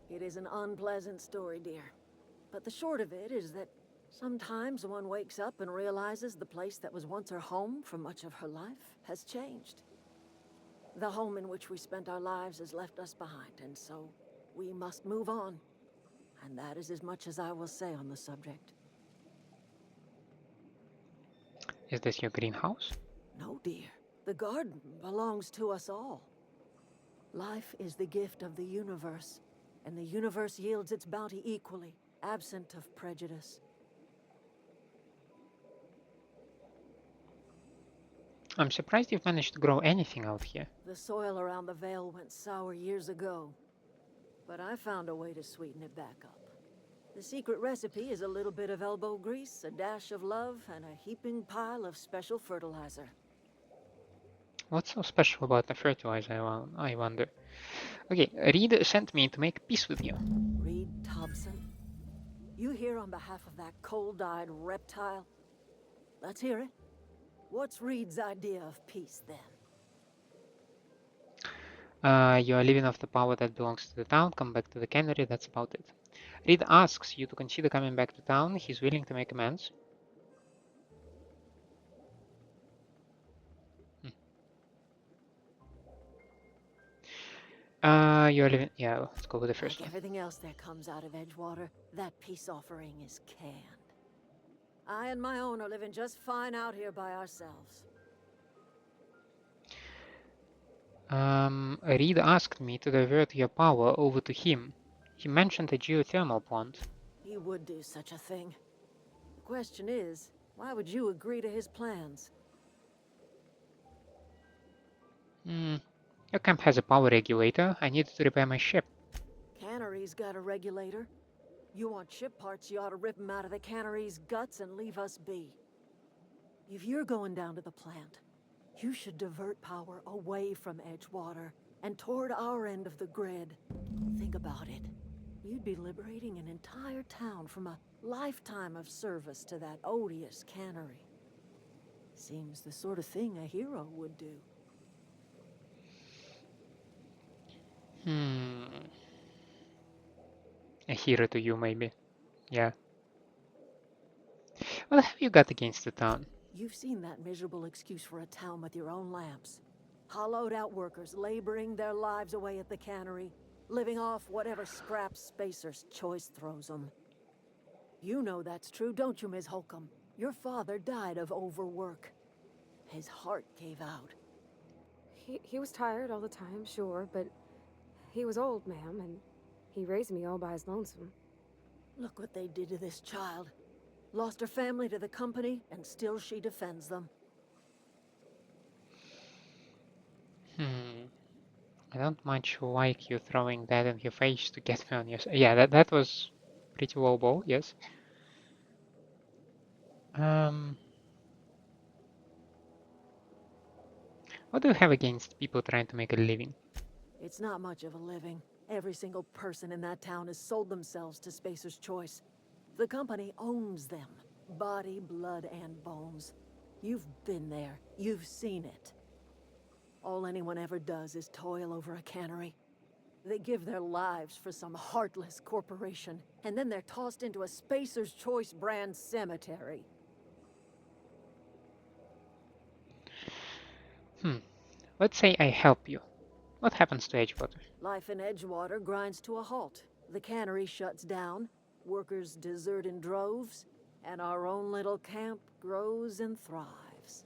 It is an unpleasant story, dear. But the short of it is that sometimes one wakes up and realizes the place that was once her home for much of her life has changed. The home in which we spent our lives has left us behind, and so we must move on. And that is as much as I will say on the subject. Is this your greenhouse? No, dear. The garden belongs to us all. Life is the gift of the universe, and the universe yields its bounty equally, absent of prejudice. I'm surprised you've managed to grow anything out here. The soil around the Vale went sour years ago, but I found a way to sweeten it back up. The secret recipe is a little bit of elbow grease, a dash of love, and a heaping pile of special fertilizer. What's so special about the fertilizer, I wonder? Okay, Reed sent me to make peace with you. Reed Thompson? You here on behalf of that cold-eyed reptile? Let's hear it. What's Reed's idea of peace, then? You are living off the power that belongs to the town. Come back to the cannery, that's about it. Reed asks you to consider coming back to town. He's willing to make amends. You're living... Yeah, let's go with the first Like one. everything else that comes out of Edgewater, that peace offering is canned. I and my own are living just fine out here by ourselves. Reed asked me to divert your power over to him. He mentioned a geothermal plant. he would do such a thing. The question is, why would you agree to his plans? Your camp has a power regulator. I need to repair my ship. Cannery's got a regulator. You want ship parts, you ought to rip 'em out of the cannery's guts and leave us be. If you're going down to the plant, you should divert power away from Edgewater and toward our end of the grid. Think about it. You'd be liberating an entire town from a lifetime of service to that odious cannery. Seems the sort of thing a hero would do. A hero to you, maybe. Yeah. What have you got against the town? You've seen that miserable excuse for a town with your own lamps. Hollowed out workers laboring their lives away at the cannery, living off whatever scraps Spacer's Choice throws them. You know that's true, don't you, Ms. Holcomb? Your father died of overwork. His heart gave out. He was tired all the time, sure, but he was old, ma'am, and he raised me all by his lonesome. Look what they did to this child. Lost her family to the company, and still she defends them. I don't much like you throwing that in your face to get me on your side. Yeah, that was pretty low ball, yes. What do you have against people trying to make a living? It's not much of a living. Every single person in that town has sold themselves to Spacer's Choice. The company owns them. Body, blood, and bones. You've been there. You've seen it. All anyone ever does is toil over a cannery. They give their lives for some heartless corporation, and then they're tossed into a Spacer's Choice brand cemetery. Let's say I help you. What happens to Edgewater? Life in Edgewater grinds to a halt. The cannery shuts down, workers desert in droves, and our own little camp grows and thrives.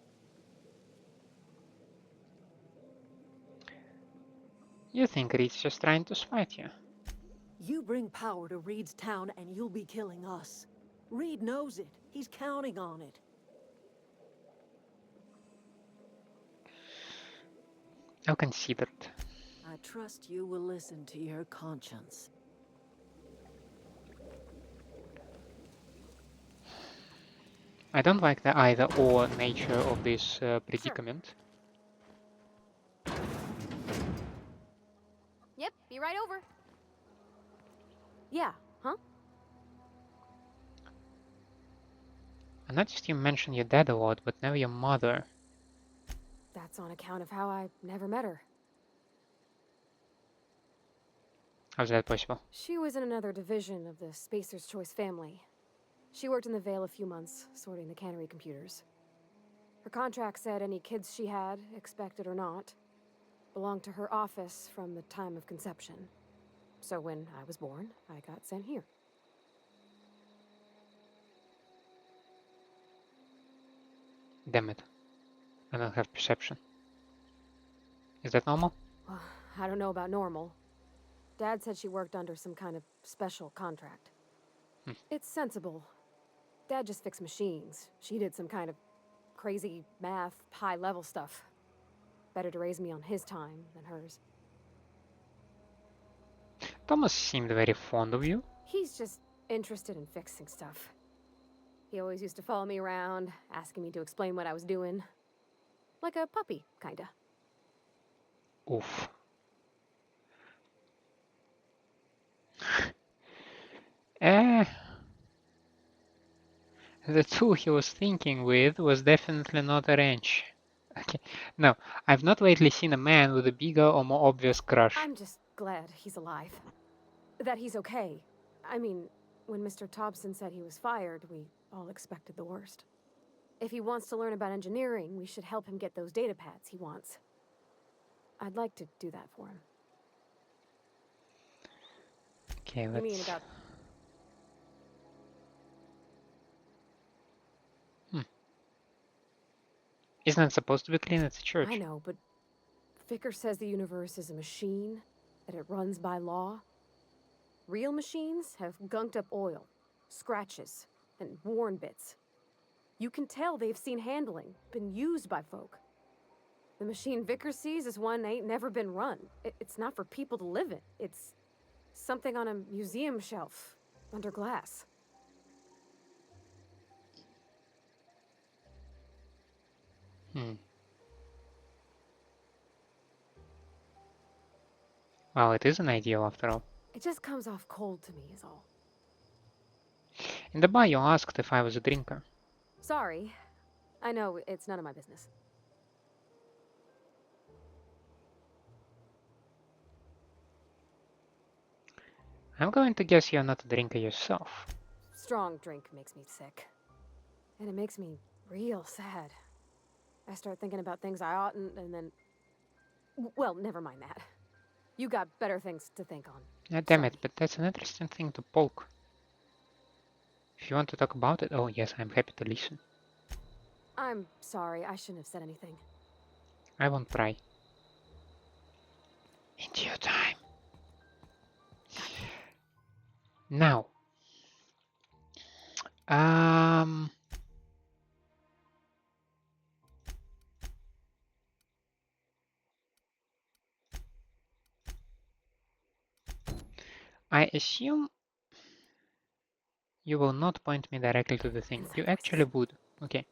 You think Reed's just trying to spite you? You bring power to Reed's town and you'll be killing us. Reed knows it. He's counting on it. I'll concede it. I trust you will listen to your conscience. I don't like the either-or nature of this predicament. Yep, be right over. Yeah, huh? I noticed you mention your dad a lot, but never your mother. That's on account of how I never met her. How's that possible? She was in another division of the Spacer's Choice family. She worked in the Vale a few months, sorting the cannery computers. Her contract said any kids she had, expected or not, belonged to her office from the time of conception. So when I was born, I got sent here. Damn it. I don't have perception. Is that normal? Well, I don't know about normal. Dad said she worked under some kind of special contract. It's sensible. Dad just fixed machines. She did some kind of crazy math, high-level stuff. Better to raise me on his time than hers. Thomas seemed very fond of you. He's just interested in fixing stuff. He always used to follow me around, asking me to explain what I was doing. Like a puppy, kinda. Oof. The tool he was thinking with was definitely not a wrench. Okay, no, I've not lately seen a man with a bigger or more obvious crush. I'm just glad he's alive. That he's okay. I mean, when Mr. Thompson said he was fired, we all expected the worst. If he wants to learn about engineering, we should help him get those data pads he wants. I'd like to do that for him. Okay, let's... I mean, about... Isn't it supposed to be clean? It's a church. I know, but Vicar says the universe is a machine, that it runs by law. Real machines have gunked up oil. Scratches and worn bits. You can tell they've seen handling, been used by folk. The machine Vicar sees is one ain't never been run. It's not for people to live in. It's something on a museum shelf, under glass. Well, it is an ideal after all. It just comes off cold to me, is all. In the bar, you asked if I was a drinker. Sorry. I know, it's none of my business. I'm going to guess you're not a drinker yourself. Strong drink makes me sick. And it makes me real sad. I start thinking about things I oughtn't, and then... Well, never mind that. You got better things to think on. Yeah, damn Sorry. it, but that's an interesting thing to poke. If you want to talk about it, oh yes, I'm happy to listen. I'm sorry, I shouldn't have said anything. I won't pry. In due time. Now. I assume you will not point me directly to the thing. You actually would. Okay.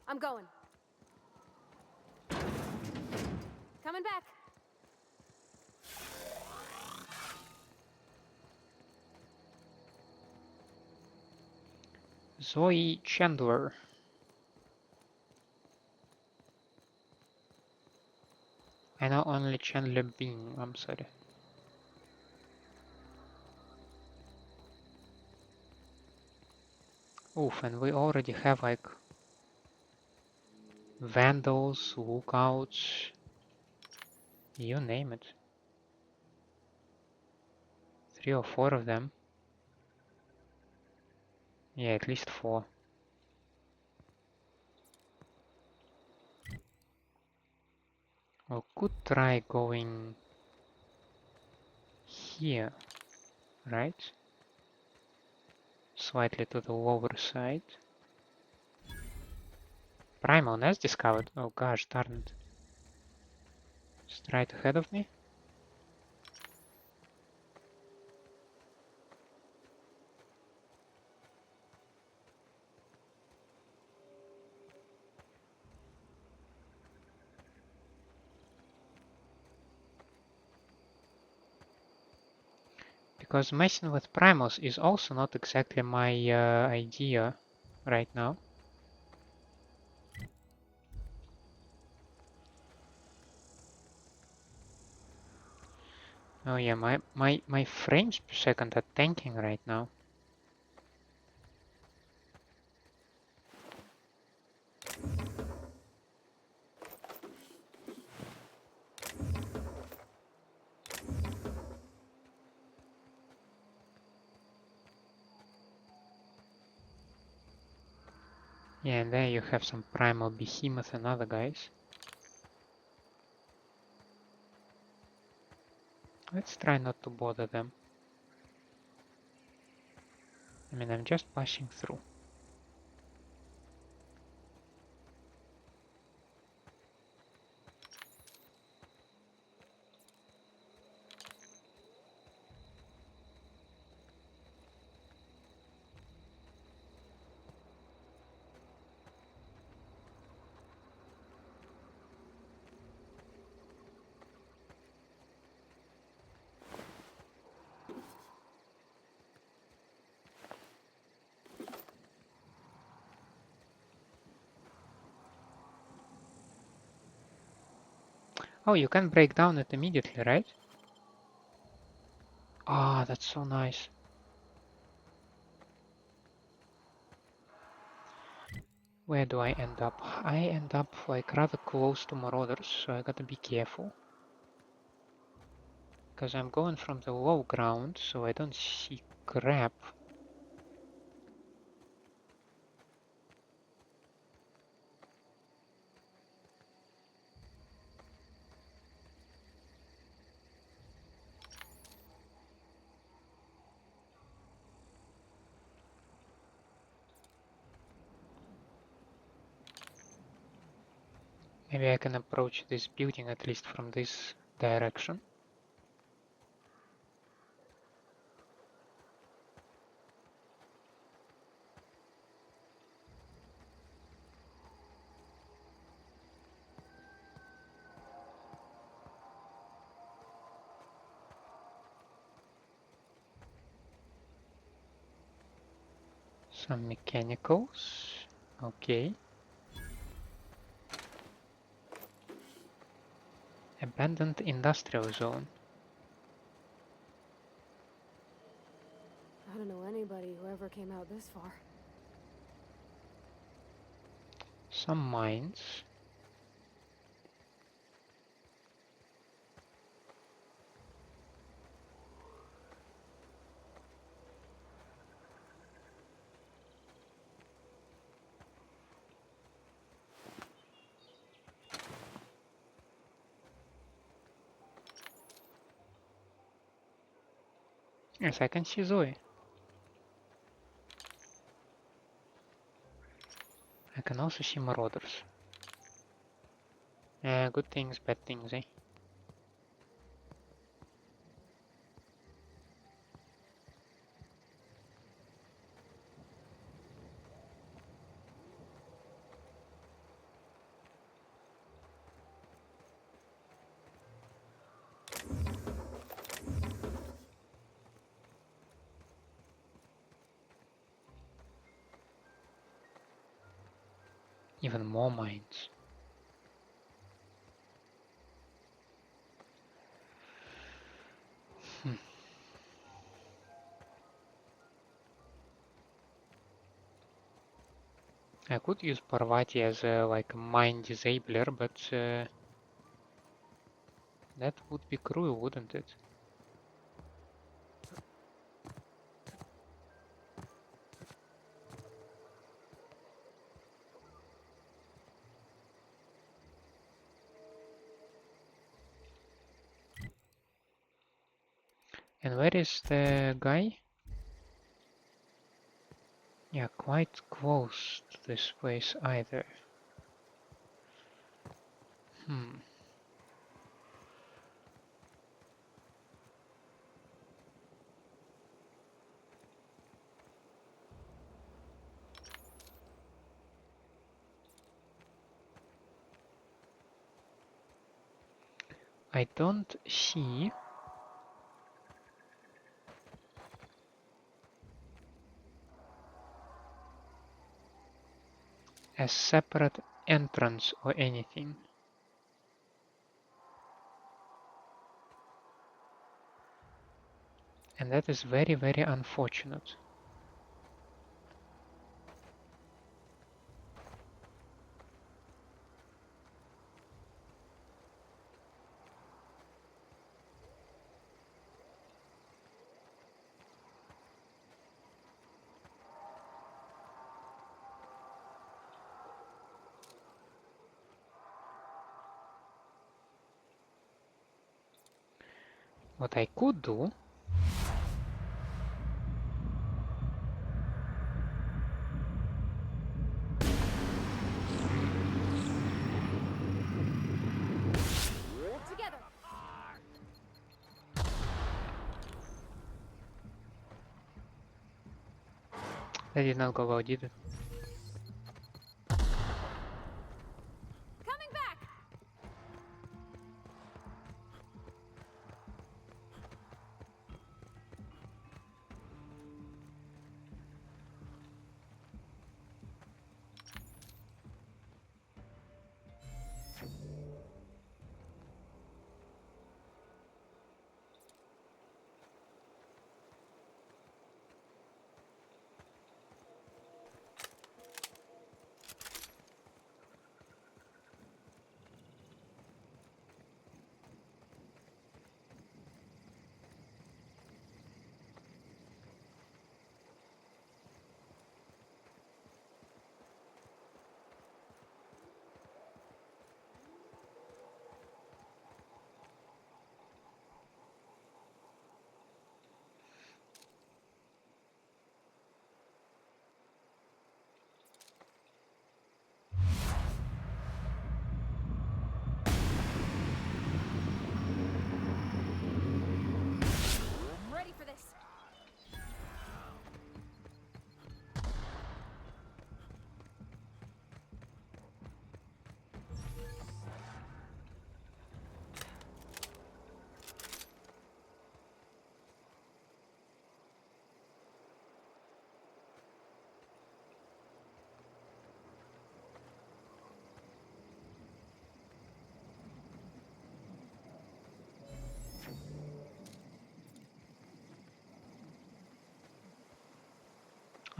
I'm going. Coming back. Zoe Chandler. I know only Chandler Bing, I'm sorry. Oof, and we already have like vandals, lookouts, you name it. 3 or 4 of them. Yeah, at least 4. We could try going here, right? Slightly to the lower side. Primal nest discovered. Oh gosh, darn it. Straight ahead of me. Because messing with primals is also not exactly my idea right now. Oh yeah, my frames per second are tanking right now. Yeah, and there you have some primal behemoth and other guys. Let's try not to bother them. I mean, I'm just passing through. Oh, you can break down it immediately, right? Ah, that's so nice. Where do I end up? I end up like rather close to marauders, so I gotta be careful. Because I'm going from the low ground, so I don't see crap. Maybe I can approach this building at least from this direction. Some mechanicals. Okay. Abandoned industrial zone. I don't know anybody who ever came out this far. Some mines. Yes, I can see Zoe. I can also see marauders. Good things, bad things, eh? Even more mines. I could use Parvati as a like a mine disabler, but that would be cruel, wouldn't it? And where is the guy? Yeah, quite close to this place either. I don't see a separate entrance or anything. And that is very, very unfortunate. What I could do Together. that did not go well, did it? Coming back.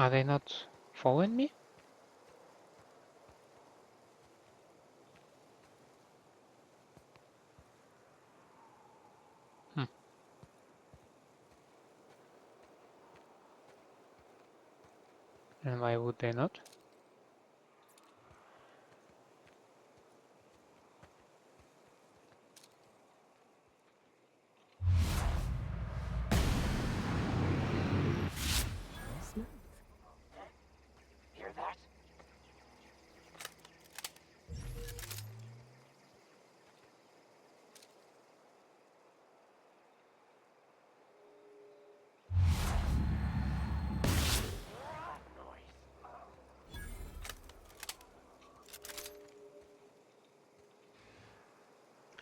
Are they not following me? Hmm. And why would they not? Hear that?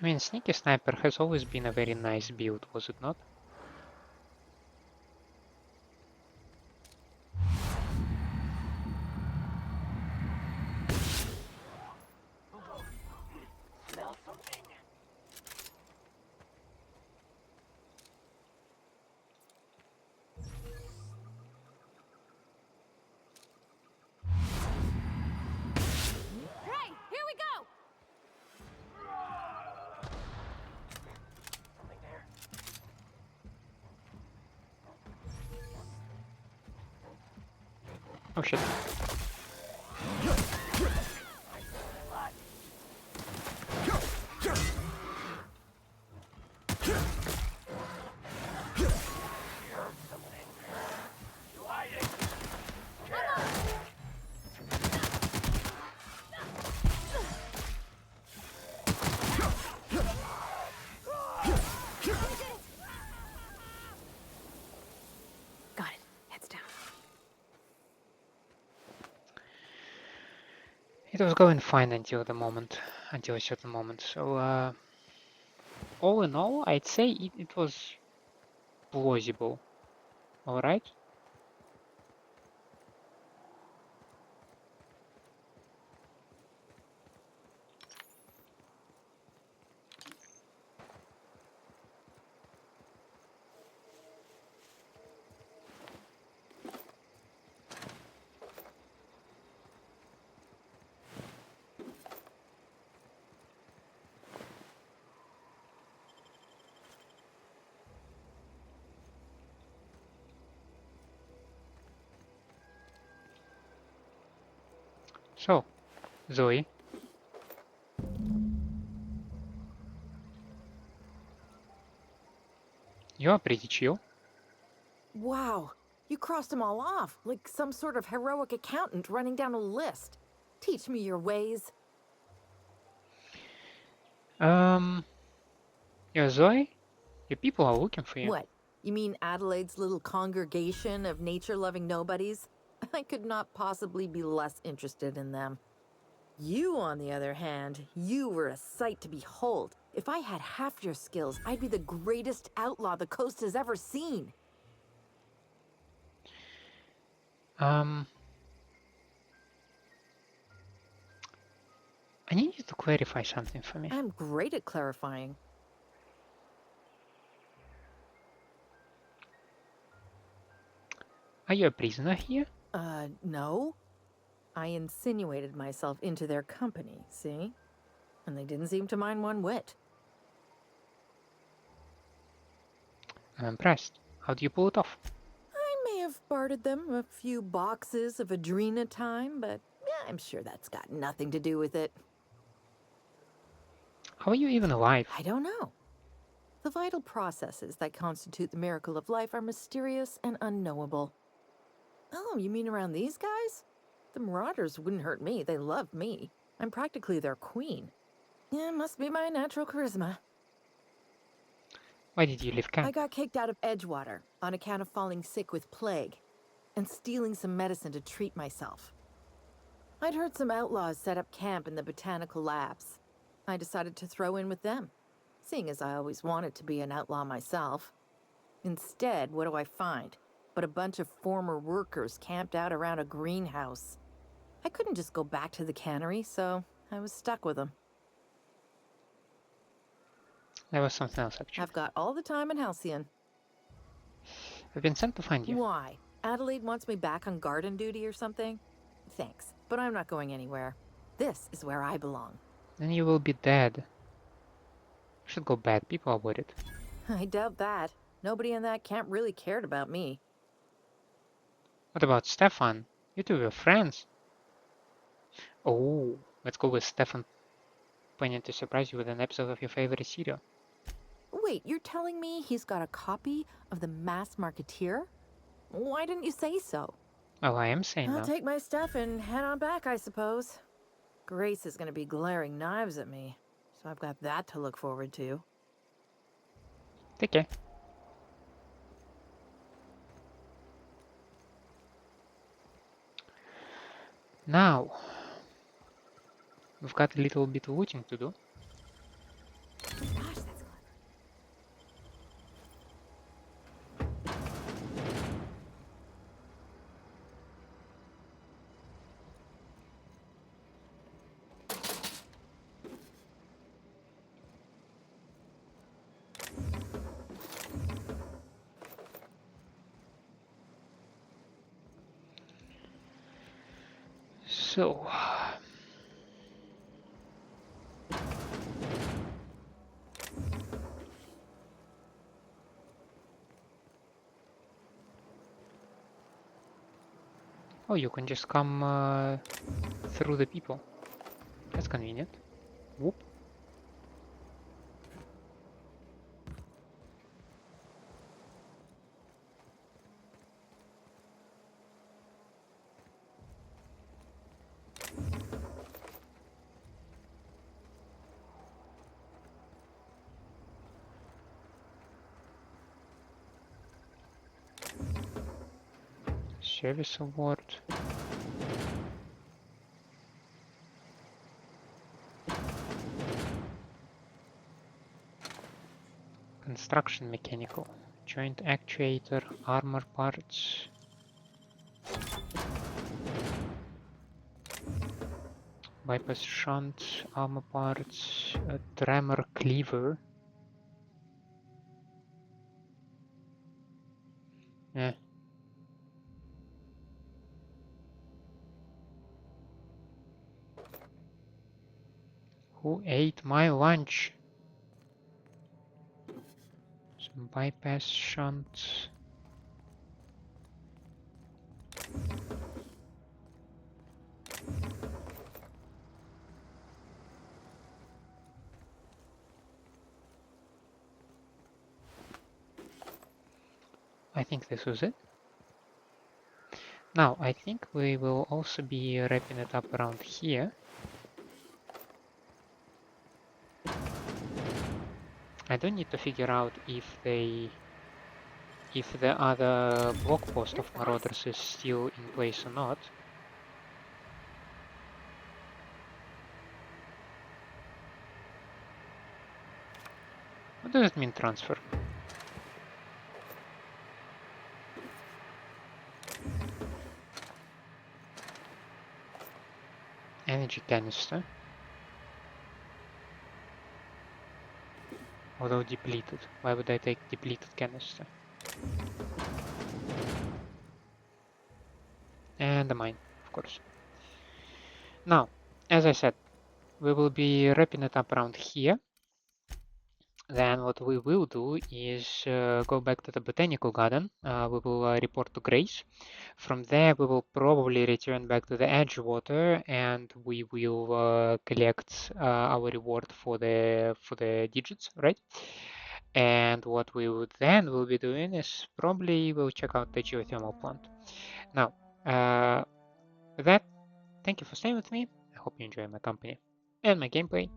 I mean, Sneaky Sniper has always been a very nice build, was it not? Smell something. Hey, here we go! Something there. Oh shit. Got it. Heads down. It was going fine until a certain moment. So, all in all, I'd say it was plausible. All right. So, Zoe, you are pretty chill. Wow, you crossed them all off, like some sort of heroic accountant running down a list. Teach me your ways. Yeah, Zoe, your people are looking for you. What? You mean Adelaide's little congregation of nature-loving nobodies? I could not possibly be less interested in them. You, on the other hand, you were a sight to behold. If I had half your skills, I'd be the greatest outlaw the coast has ever seen. I need you to clarify something for me. I'm great at clarifying. Are you a prisoner here? No. I insinuated myself into their company, see? And they didn't seem to mind one whit. I'm impressed. How do you pull it off? I may have bartered them a few boxes of Adrena time, but yeah, I'm sure that's got nothing to do with it. How are you even alive? I don't know. The vital processes that constitute the miracle of life are mysterious and unknowable. Oh, you mean around these guys? The marauders wouldn't hurt me. They love me. I'm practically their queen. Yeah, must be my natural charisma. Why did you leave I camp? got kicked out of Edgewater on account of falling sick with plague and stealing some medicine to treat myself. I'd heard some outlaws set up camp in the Botanical labs. I decided to throw in with them, seeing as I always wanted to be an outlaw myself. Instead, what do I find? But a bunch of former workers camped out around a greenhouse. I couldn't just go back to the cannery, so I was stuck with them. There was something else, actually. I've got all the time in Halcyon. I've been sent to find you. Why? Adelaide wants me back on garden duty or something? Thanks, but I'm not going anywhere. This is where I belong. Then you will be dead. Should go bad. People avoid it. I doubt that. Nobody in that camp really cared about me. What about Stefan? You two were friends. Oh, let's go with Stefan planning to surprise you with an episode of your favorite serial. Wait, you're telling me he's got a copy of The Masked Marketeer? Why didn't you say so? Well, I am saying I'll now. take my stuff and head on back, I suppose. Grace is gonna be glaring knives at me, so I've got that to look forward to. Take care. Now, we've got a little bit of looting to do. Gosh, that's clever. So, oh, you can just come through the people. That's convenient. Whoop. Service award. Construction mechanical. Joint actuator, armor parts. Bypass shunt, armor parts, a tremor cleaver. Eh. Who ate my lunch? Some bypass shunt. I think this was it. Now, I think we will also be wrapping it up around here. I don't need to figure out if the other block post of marauders is still in place or not. What does it mean, transfer? Energy canister. Although depleted. Why would I take depleted canister? And the mine, of course. Now, as I said, we will be wrapping it up around here. Then what we will do is go back to the botanical garden. We will report to Grace. From there, we will probably return back to the Edgewater, and we will collect our reward for the digits, right? And what we would then will be doing is probably we'll check out the geothermal plant. Now, with that, thank you for staying with me. I hope you enjoy my company and my gameplay.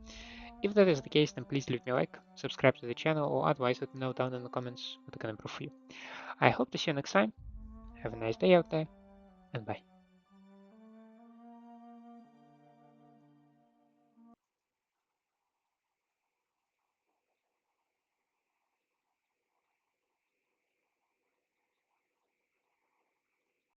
If that is the case, then please leave me a like, subscribe to the channel, or otherwise let me know down in the comments what I can improve for you. I hope to see you next time. Have a nice day out there, and bye.